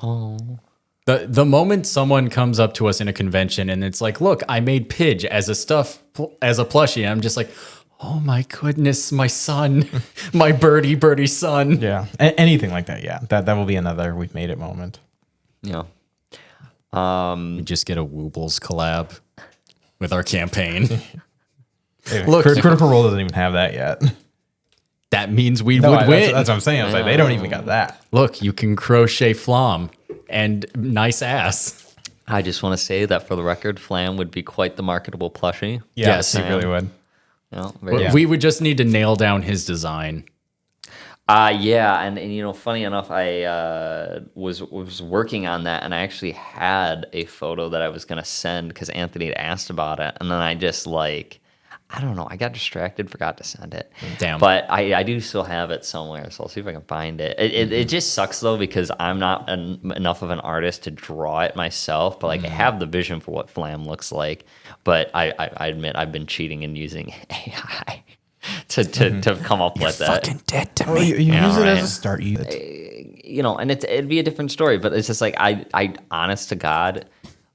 Oh. The moment someone comes up to us in a convention and it's like, look, I made Pidge as a plushie, I'm just like, oh my goodness, my son, my birdie son. Yeah. Anything like that. Yeah. That will be another we've made it moment. Yeah. We just get a Woobles collab with our campaign. Look, Critical Role doesn't even have that yet. That means we No, would win. That's what I'm saying. I was like, they don't even got that. Look, you can crochet Flom and nice ass. I just want to say that for the record, Flam would be quite the marketable plushie. Yes, he I really am. would. You know, But we would just need to nail down his design. Yeah, and you know, funny enough, I was working on that, and I actually had a photo that I was gonna send because Anthony had asked about it, and then I just like, I don't know, I got distracted, forgot to send it. Damn. But I do still have it somewhere, so I'll see if I can find it. It just sucks though because I'm not enough of an artist to draw it myself, but like I have the vision for what Flam looks like. But I admit I've been cheating and using AI. To come up with that. Fucking dead to Oh, me. you Yeah, use it as right. a start. You know, and it'd be a different story, but it's just like I honest to God,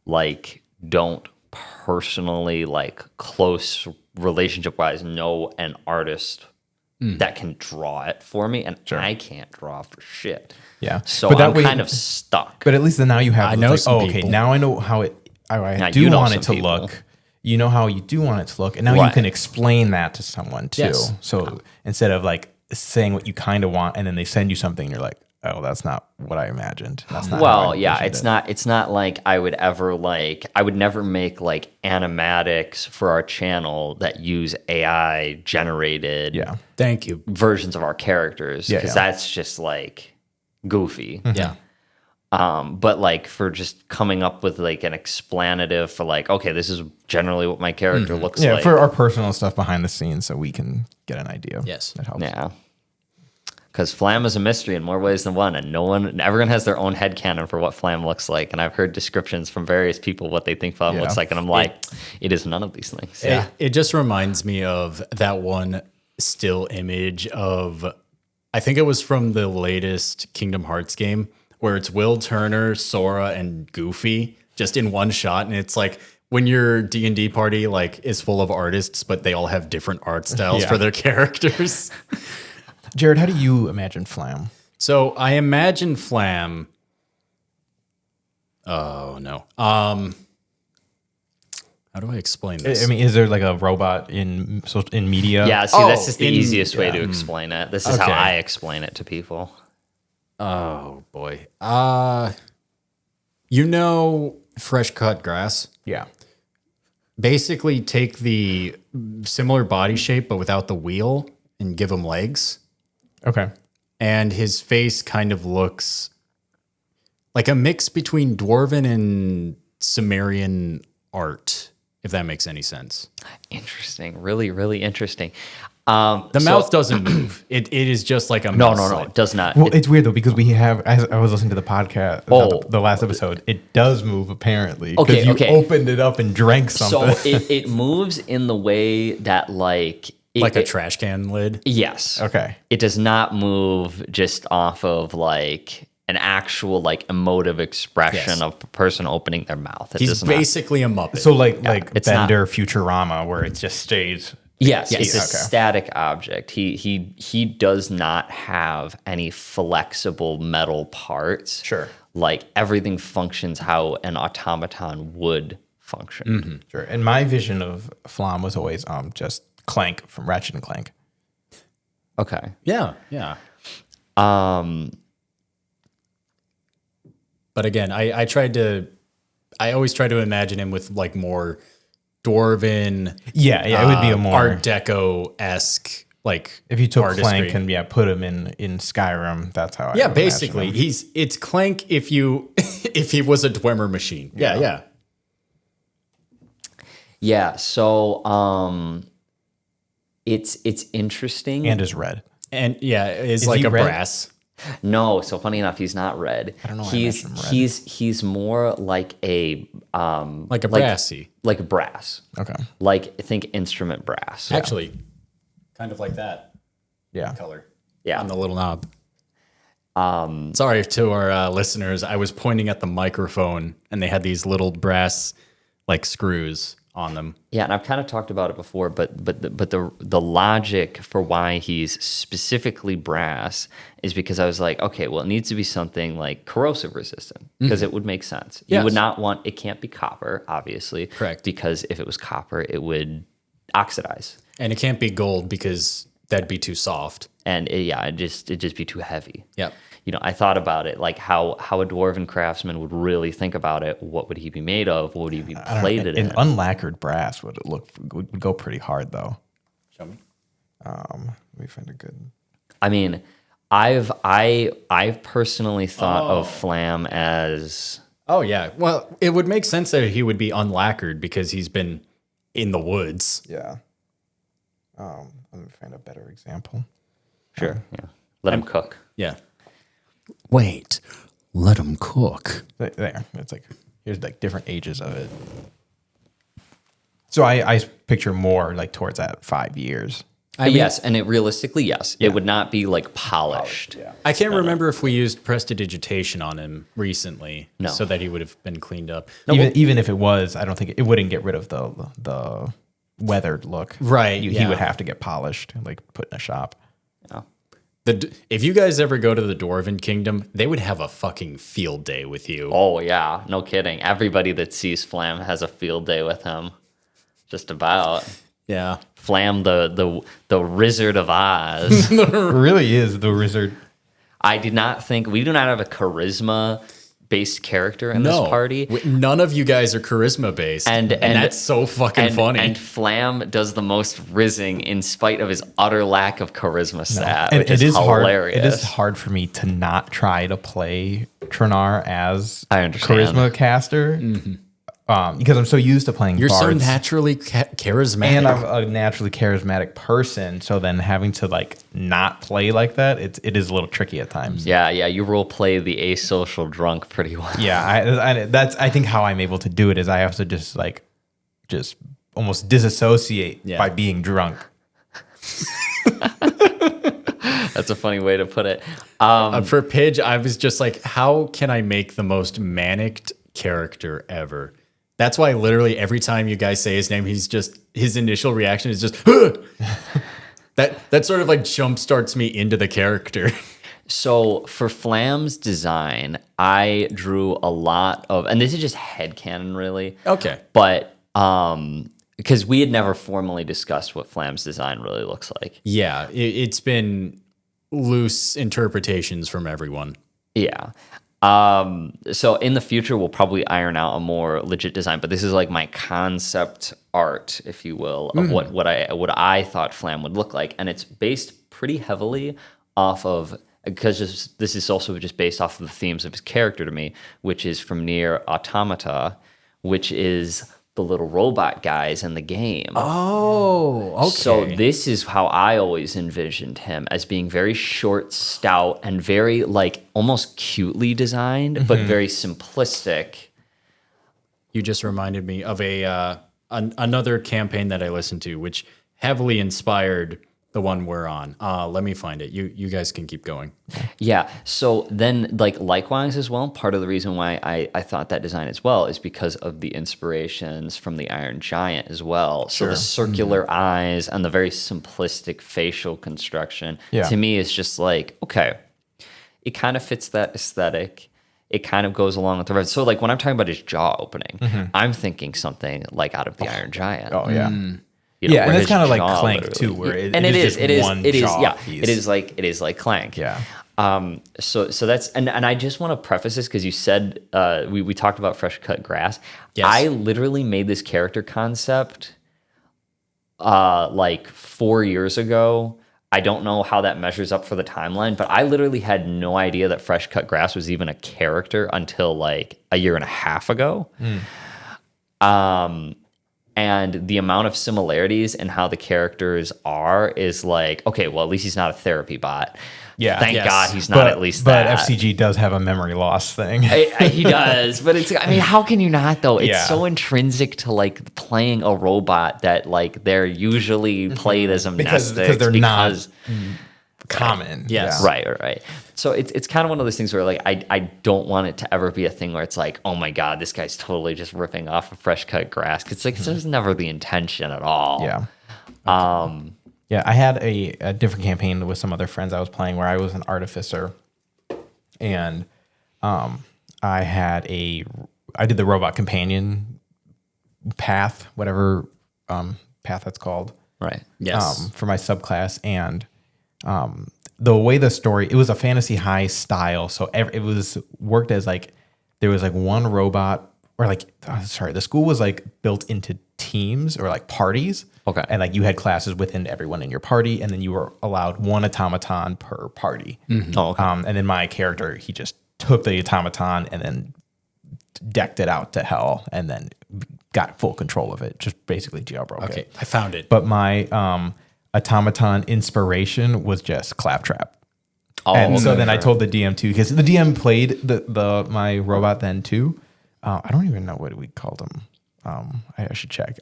like don't personally like close relationship wise know an artist that can draw it for me, and I can't draw for shit. Yeah. So But that I'm way- kind of stuck. But at least then now you have. I know like, some okay, people. now I know how it. I Now do you know want it to some people. look. You know how you do want it to look, and now you Right. can explain that to someone too. Yes. So instead of like saying what you kind of want, and then they send you something, and you're like, oh, that's not what I imagined. That's not. how Well, I yeah, envisioned it's not like I would never make like animatics for our channel that use AI generated Yeah. Thank you. versions of our characters Yeah, because yeah. that's just like goofy. Yeah. But like for just coming up with like an explanative for like, okay, this is generally what my character looks Yeah, like. for our personal stuff behind the scenes, so we can get an idea. Yes. that helps. Yeah. Because Flam is a mystery in more ways than one, and everyone has their own headcanon for what Flam looks like. And I've heard descriptions from various people what they think Flam Yeah. looks like, and I'm like, it is none of these things. It just reminds me of that one still image of, I think it was from the latest Kingdom Hearts game, where it's Will Turner, Sora, and Goofy just in one shot. And it's like when your D&D party like is full of artists, but they all have different art styles Yeah. for their characters. Jared, how do you imagine Flam? So I imagine Flam. Oh no. How do I explain this? I mean, is there like a robot in media? Yeah, see, that's just the in- easiest way to explain it. This is how Okay. I explain it to people. Oh boy. You know, fresh cut grass. Yeah. Basically, take the similar body shape but without the wheel and give him legs. Okay. And his face kind of looks like a mix between Dwarven and Sumerian art, if that makes any sense. Interesting. Really, really interesting. The mouth doesn't move. It is just like a No, mouse no, no. slide. It does not. Well, it's weird though because we have. I was listening to the podcast. Oh. The last episode. It does move apparently. 'cause Okay, you okay. opened it up and drank something. So it moves in the way that like... Like a trash can lid. Yes. Okay. It does not move just off of like an actual like emotive expression Yes. of a person opening their mouth. It He's does not. basically a Muppet. So like it's not- Bender Futurama where it just stays. Yes, Yes. it's a Okay. static object. He does not have any flexible metal parts. Sure. Like everything functions how an automaton would function. Sure. And my vision of Flam was always just Clank from Ratchet and Clank. Okay. yeah, yeah. But again, I always try to imagine him with like more dwarven, Yeah, it would be a more Art Deco-esque, like if you took artistry. Clank and put him in Skyrim. That's how. I Yeah, would basically, imagine him. it's Clank if you if he was a Dwemer machine. Yeah. Yeah. So it's interesting. And is red. And yeah, it's Is like he a red? brass. No, so funny enough, he's not red. I don't know why I He's mentioned him red. he's more like a Like a brassy. like a brass. Okay. Like think instrument brass. Actually, kind of like that Yeah. color. Yeah. On the little knob. Sorry to our listeners. I was pointing at the microphone and they had these little brass like screws on them. Yeah, and I've kind of talked about it before, but the logic for why he's specifically brass is because I was like, okay, well, it needs to be something like corrosive resistant because it would make sense. You Yes. would not want it can't be copper, obviously, Correct. Because if it was copper, it would oxidize, And it can't be gold because that'd be too soft. and it'd just be too heavy. Yep. You know, I thought about it like how a dwarven craftsman would really think about it. What would he be made of? What would he be plated An in? unlacquered brass would go pretty hard though. Show me. Let me find a good. I mean, I've personally thought of Flam as Oh yeah. Well, it would make sense that he would be unlacquered because he's been in the woods. Yeah. Let me find a better example. sure, yeah. Let him cook. Yeah. Wait. Let him cook. There. It's like here's like different ages of it. So I picture more like towards that 5 years. Yes, and it realistically, yes, it would not be like polished. Yeah. I can't remember if we used prestidigitation on him recently, No. so that he would have been cleaned up. Even if it was, I don't think it wouldn't get rid of the weathered look. Right, He yeah. would have to get polished, like put in a shop. Yeah. If you guys ever go to the Dwarven Kingdom, they would have a fucking field day with you. Oh yeah, no kidding. Everybody that sees Flam has a field day with him. Just about. Yeah. Flam, the Wizard of Oz. It really is the wizard. I did not think we do not have a charisma based character in this party. None of you guys are charisma based, and that's so fucking funny. And Flam does the most rizzing in spite of his utter lack of charisma stat, And which is hilarious. It is hard for me to not try to play Trinar as I understand. charisma caster. Because I'm so used to playing You're so bards. naturally charismatic. And I'm a naturally charismatic person, so then having to like not play like that, it is a little tricky at times. Yeah, you role play the asocial drunk pretty well. Yeah, that's I think how I'm able to do it is I have to just almost disassociate by being drunk. That's a funny way to put it. For Pidge, I was just like, how can I make the most manicked character ever? That's why literally every time you guys say his name, his initial reaction is just, huh! that sort of like jump starts me into the character. So for Flam's design, I drew a lot of, and this is just headcanon really. Okay. But because we had never formally discussed what Flam's design really looks like. Yeah, it's been loose interpretations from everyone. Yeah. So in the future, we'll probably iron out a more legit design, but this is like my concept art, if you will, of what I thought Flam would look like. And it's based pretty heavily off of, because this is also just based off of the themes of his character to me, which is from Nier Automata, which is the little robot guys in the game. Oh, okay. So this is how I always envisioned him, as being very short, stout, and very like almost cutely designed, but very simplistic. You just reminded me of another campaign that I listened to, which heavily inspired the one we're on. Let me find it. You guys can keep going. Yeah. So then, likewise as well, part of the reason why I thought that design as well is because of the inspirations from the Iron Giant as well. So the circular eyes and the very simplistic facial construction, to me, is just like, okay, it kind of fits that aesthetic. It kind of goes along with the rest. So like when I'm talking about his jaw opening, I'm thinking something like out of the Iron Giant. Oh yeah. You know, Yeah, and where it's his kind of like jaw Clank literally- too, where and it is just one jaw yeah, piece. it is like Clank. Yeah. So that's and I just want to preface this because you said we talked about fresh cut grass. Yes. I literally made this character concept like 4 years ago. I don't know how that measures up for the timeline, but I literally had no idea that fresh cut grass was even a character until like a year and a half ago. And the amount of similarities in how the characters are is like, okay, well, at least he's not a therapy bot. Yeah. Thank Yes. God he's not at least that. But FCG does have a memory loss thing. He does, but it's, I mean, how can you not though? It's Yeah. so intrinsic to like playing a robot that like they're usually played as because gymnastics they're not common. Yes. Yeah. Right. So it's kind of one of those things where like I don't want it to ever be a thing where it's like, oh my God, this guy's totally just ripping off of fresh cut grass. It's like there's never the intention at all. Yeah. Yeah, I had a different campaign with some other friends I was playing where I was an artificer, and I did the robot companion path, whatever path that's called. Right. Yes. For my subclass, and the way the story, it was a fantasy high style, so it was worked as like there was like one robot, or like the school was like built into teams or like parties. Okay. And like you had classes within everyone in your party, and then you were allowed one automaton per party. Oh, okay. And then my character, he just took the automaton and then decked it out to hell, and then got full control of it. Just basically jailbroke Okay, it. I found it. But my automaton inspiration was just Claptrap. Oh, And so okay, then I sure. told the DM too, because the DM played my robot then too. I don't even know what we called him. I should check.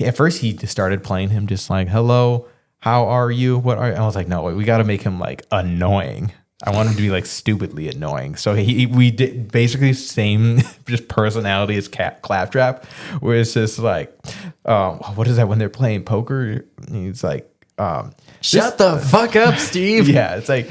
At first he just started playing him just like, hello, how are you? What are you? And I was like, no, we got to make him like annoying. I want him to be like stupidly annoying. So we did basically same just personality as Claptrap, where it's just like, what is that when they're playing poker? And he's like, Shut the fuck up, Steve. yeah, it's like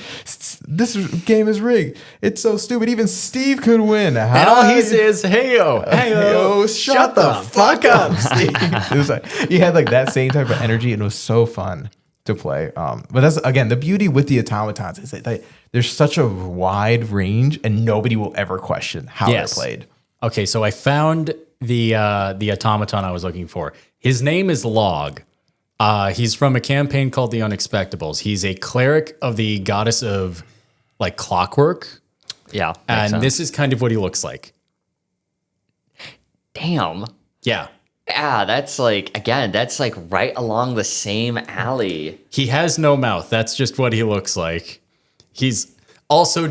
this game is rigged. It's so stupid. Even Steve could win. And all he says, heyo, heyo, shut the fuck up, Steve. It was like he had like that same type of energy, and it was so fun to play. But that's again the beauty with the automatons is that there's such a wide range, and nobody will ever question how Yes. they're played. Okay, so I found the automaton I was looking for. His name is Log. He's from a campaign called The Unexpectables. He's a cleric of the goddess of like clockwork. Yeah. And sense. this is kind of what he looks like. Damn. Yeah. Yeah, that's like right along the same alley. He has no mouth. That's just what he looks like. He's also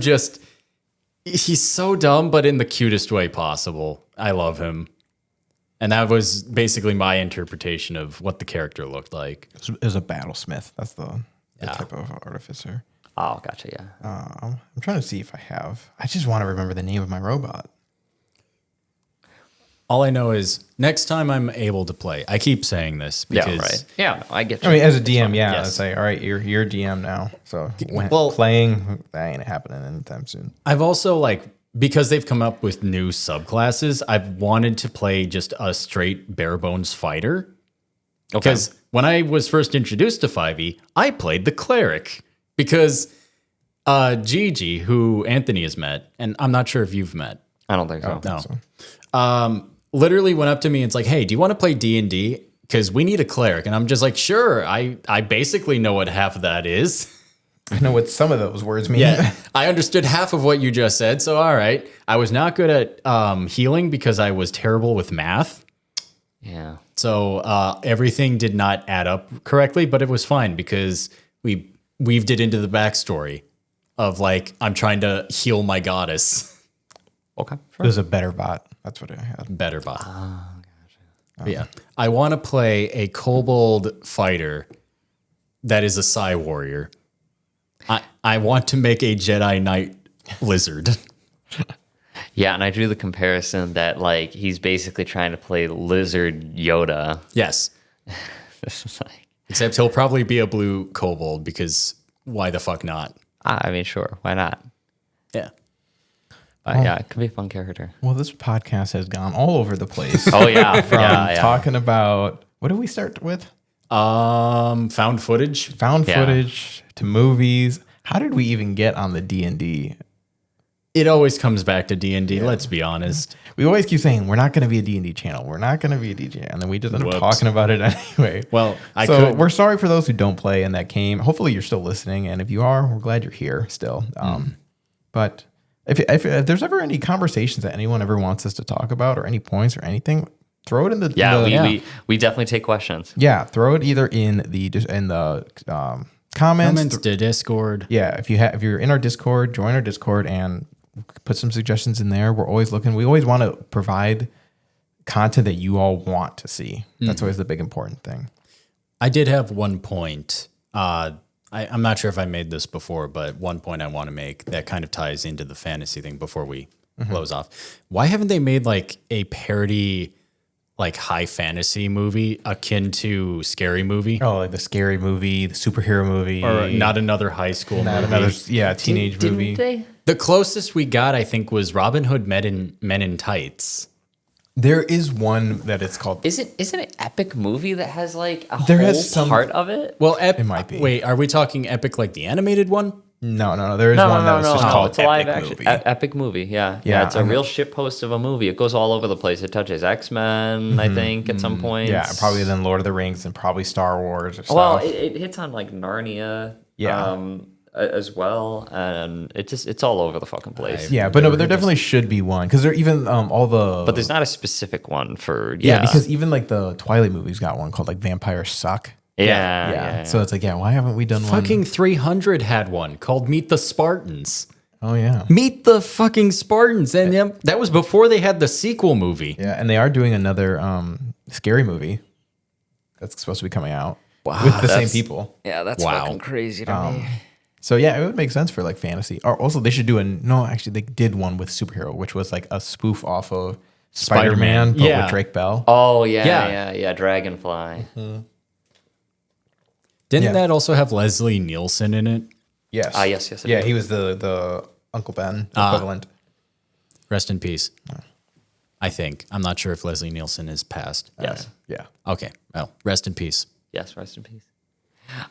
he's so dumb, but in the cutest way possible. I love him. And that was basically my interpretation of what the character looked like. It was a battlesmith. That's the type of artificer. Oh, gotcha. Yeah. I'm trying to see if I have. I just want to remember the name of my robot. All I know is next time I'm able to play, I keep saying this because Yeah. Right. Yeah. I get you. I mean, as a DM, yeah, Yes. I'd say, all right, you're DM now. So when Well- playing, that ain't happening anytime soon. I've also because they've come up with new subclasses, I've wanted to play just a straight bare bones fighter. Because when I was first introduced to 5e, I played the cleric because Gigi, who Anthony has met, and I'm not sure if you've met, I don't think so. no, literally went up to me and it's like, hey, do you want to play D&D? Because we need a cleric. And I'm just like, sure. I basically know what half of that is. I know what some of those words mean. Yeah, I understood half of what you just said. So, all right. I was not good at healing because I was terrible with math. Yeah. So everything did not add up correctly, but it was fine because we weaved it into the backstory of like, I'm trying to heal my goddess. Okay. It was a better bot. That's what I had. Better bot. Gotcha. Yeah. I want to play a kobold fighter that is a Psi warrior. I want to make a Jedi Knight lizard. Yeah, and I drew the comparison that like he's basically trying to play Lizard Yoda. Yes. This is like, Except he'll probably be a blue kobold because why the fuck not? I mean, sure, why not? Yeah. But yeah, it could be a fun character. Well, this podcast has gone all over the place. Oh yeah, From yeah. talking about, what did we start with? Found footage. Found Yeah. footage to movies. How did we even get on the D&D? It always comes back to D&D, let's be honest. We always keep saying we're not going to be a D&D channel. We're not going to be a DJ. And then we just end up Whoops. talking about it anyway. Well, we're sorry for those who don't play and that came. Hopefully you're still listening. And if you are, we're glad you're here still. But if there's ever any conversations that anyone ever wants us to talk about or any points or anything, throw it in the we definitely take questions. Yeah, throw it either in the comments to Discord. Yeah, if you're in our Discord, join our Discord and put some suggestions in there. We're always looking. We always want to provide content that you all want to see. That's always the big important thing. I did have one point. I'm not sure if I made this before, but one point I want to make that kind of ties into the fantasy thing before we close off. Why haven't they made like a parody, like high fantasy movie akin to Scary Movie? Oh, like the Scary Movie, the superhero movie, Or Not Another High School movie. Teenage movie. Didn't they? The closest we got, I think, was Robin Hood Men in Tights. There is one that it's called. Isn't it Epic Movie that has like a There whole has some- part of it? Well, It might be. Wait, are we talking Epic like the animated one? No. There is one that's just called It's a live Epic action Movie. Epic Movie. Yeah. It's a real shit post of a movie. It goes all over the place. It touches X-Men, I think, at some point. Yeah, probably then Lord of the Rings and probably Star Wars or stuff. Well, it hits on like Narnia. Yeah. As well, and it's all over the fucking place. Yeah, but there definitely should be one because there even all the. But there's not a specific one for because even like the Twilight movies got one called like Vampires Suck. Yeah. So it's like, why haven't we done one? Fucking 300 had one called Meet the Spartans. Oh yeah. Meet the fucking Spartans, and that was before they had the sequel movie. Yeah, and they are doing another Scary Movie that's supposed to be coming out with the same that's- people. Yeah, that's Wow. fucking crazy to me. So yeah, it would make sense for like fantasy. Or also they should do actually they did one with superhero, which was like a spoof off of Spider-Man, but Yeah. with Drake Bell. Oh Yeah. yeah, Dragonfly. Didn't that also have Leslie Nielsen in it? Yes. Yes, it Yeah, did. he was the Uncle Ben equivalent. Rest in peace. I think. I'm not sure if Leslie Nielsen is passed. Yes, Yeah. Okay. Well, rest in peace. yes, rest in peace.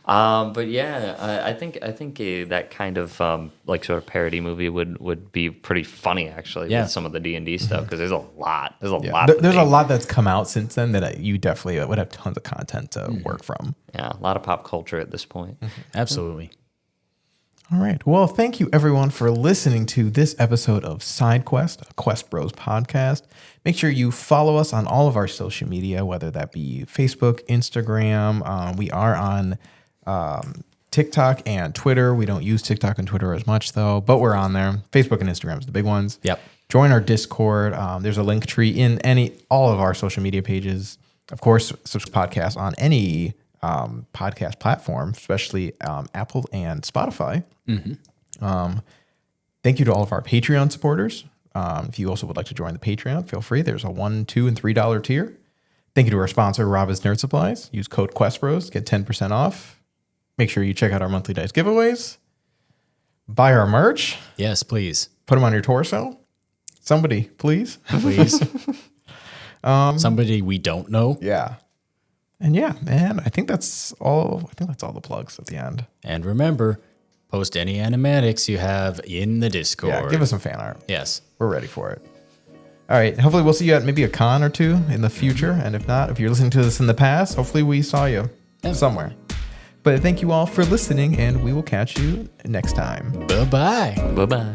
But yeah, I think that kind of like sort of parody movie would be pretty funny actually Yeah. with some of the D&D stuff because there's a lot. There's a Yeah. lot. There's a lot that's come out since then that you definitely would have tons of content to work from. Yeah, a lot of pop culture at this point. Absolutely. All right. Well, thank you everyone for listening to this episode of Side Quest, a Quest Bros podcast. Make sure you follow us on all of our social media, whether that be Facebook, Instagram. We are on TikTok and Twitter. We don't use TikTok and Twitter as much though, but we're on there. Facebook and Instagram is the big ones. Yep. Join our Discord. There's a link tree in all of our social media pages. Of course, subscribe to podcasts on any podcast platform, especially Apple and Spotify. Thank you to all of our Patreon supporters. If you also would like to join the Patreon, feel free. There's a $1, $2, and $3 tier. Thank you to our sponsor, Rob's Nerd Supplies. Use code QuestBros, get 10% off. Make sure you check out our monthly dice giveaways. Buy our merch. Yes, please. Put them on your torso. Somebody, please. Please. Somebody we don't know. Yeah. And yeah, man, I think that's all. I think that's all the plugs at the end. And remember, post any animatics you have in the Discord. Yeah, give us some fan art. Yes. We're ready for it. All right. Hopefully, we'll see you at maybe a con or two in the future. And if not, if you're listening to this in the past, hopefully we saw you somewhere. But thank you all for listening, and we will catch you next time. Bye-bye. Bye bye.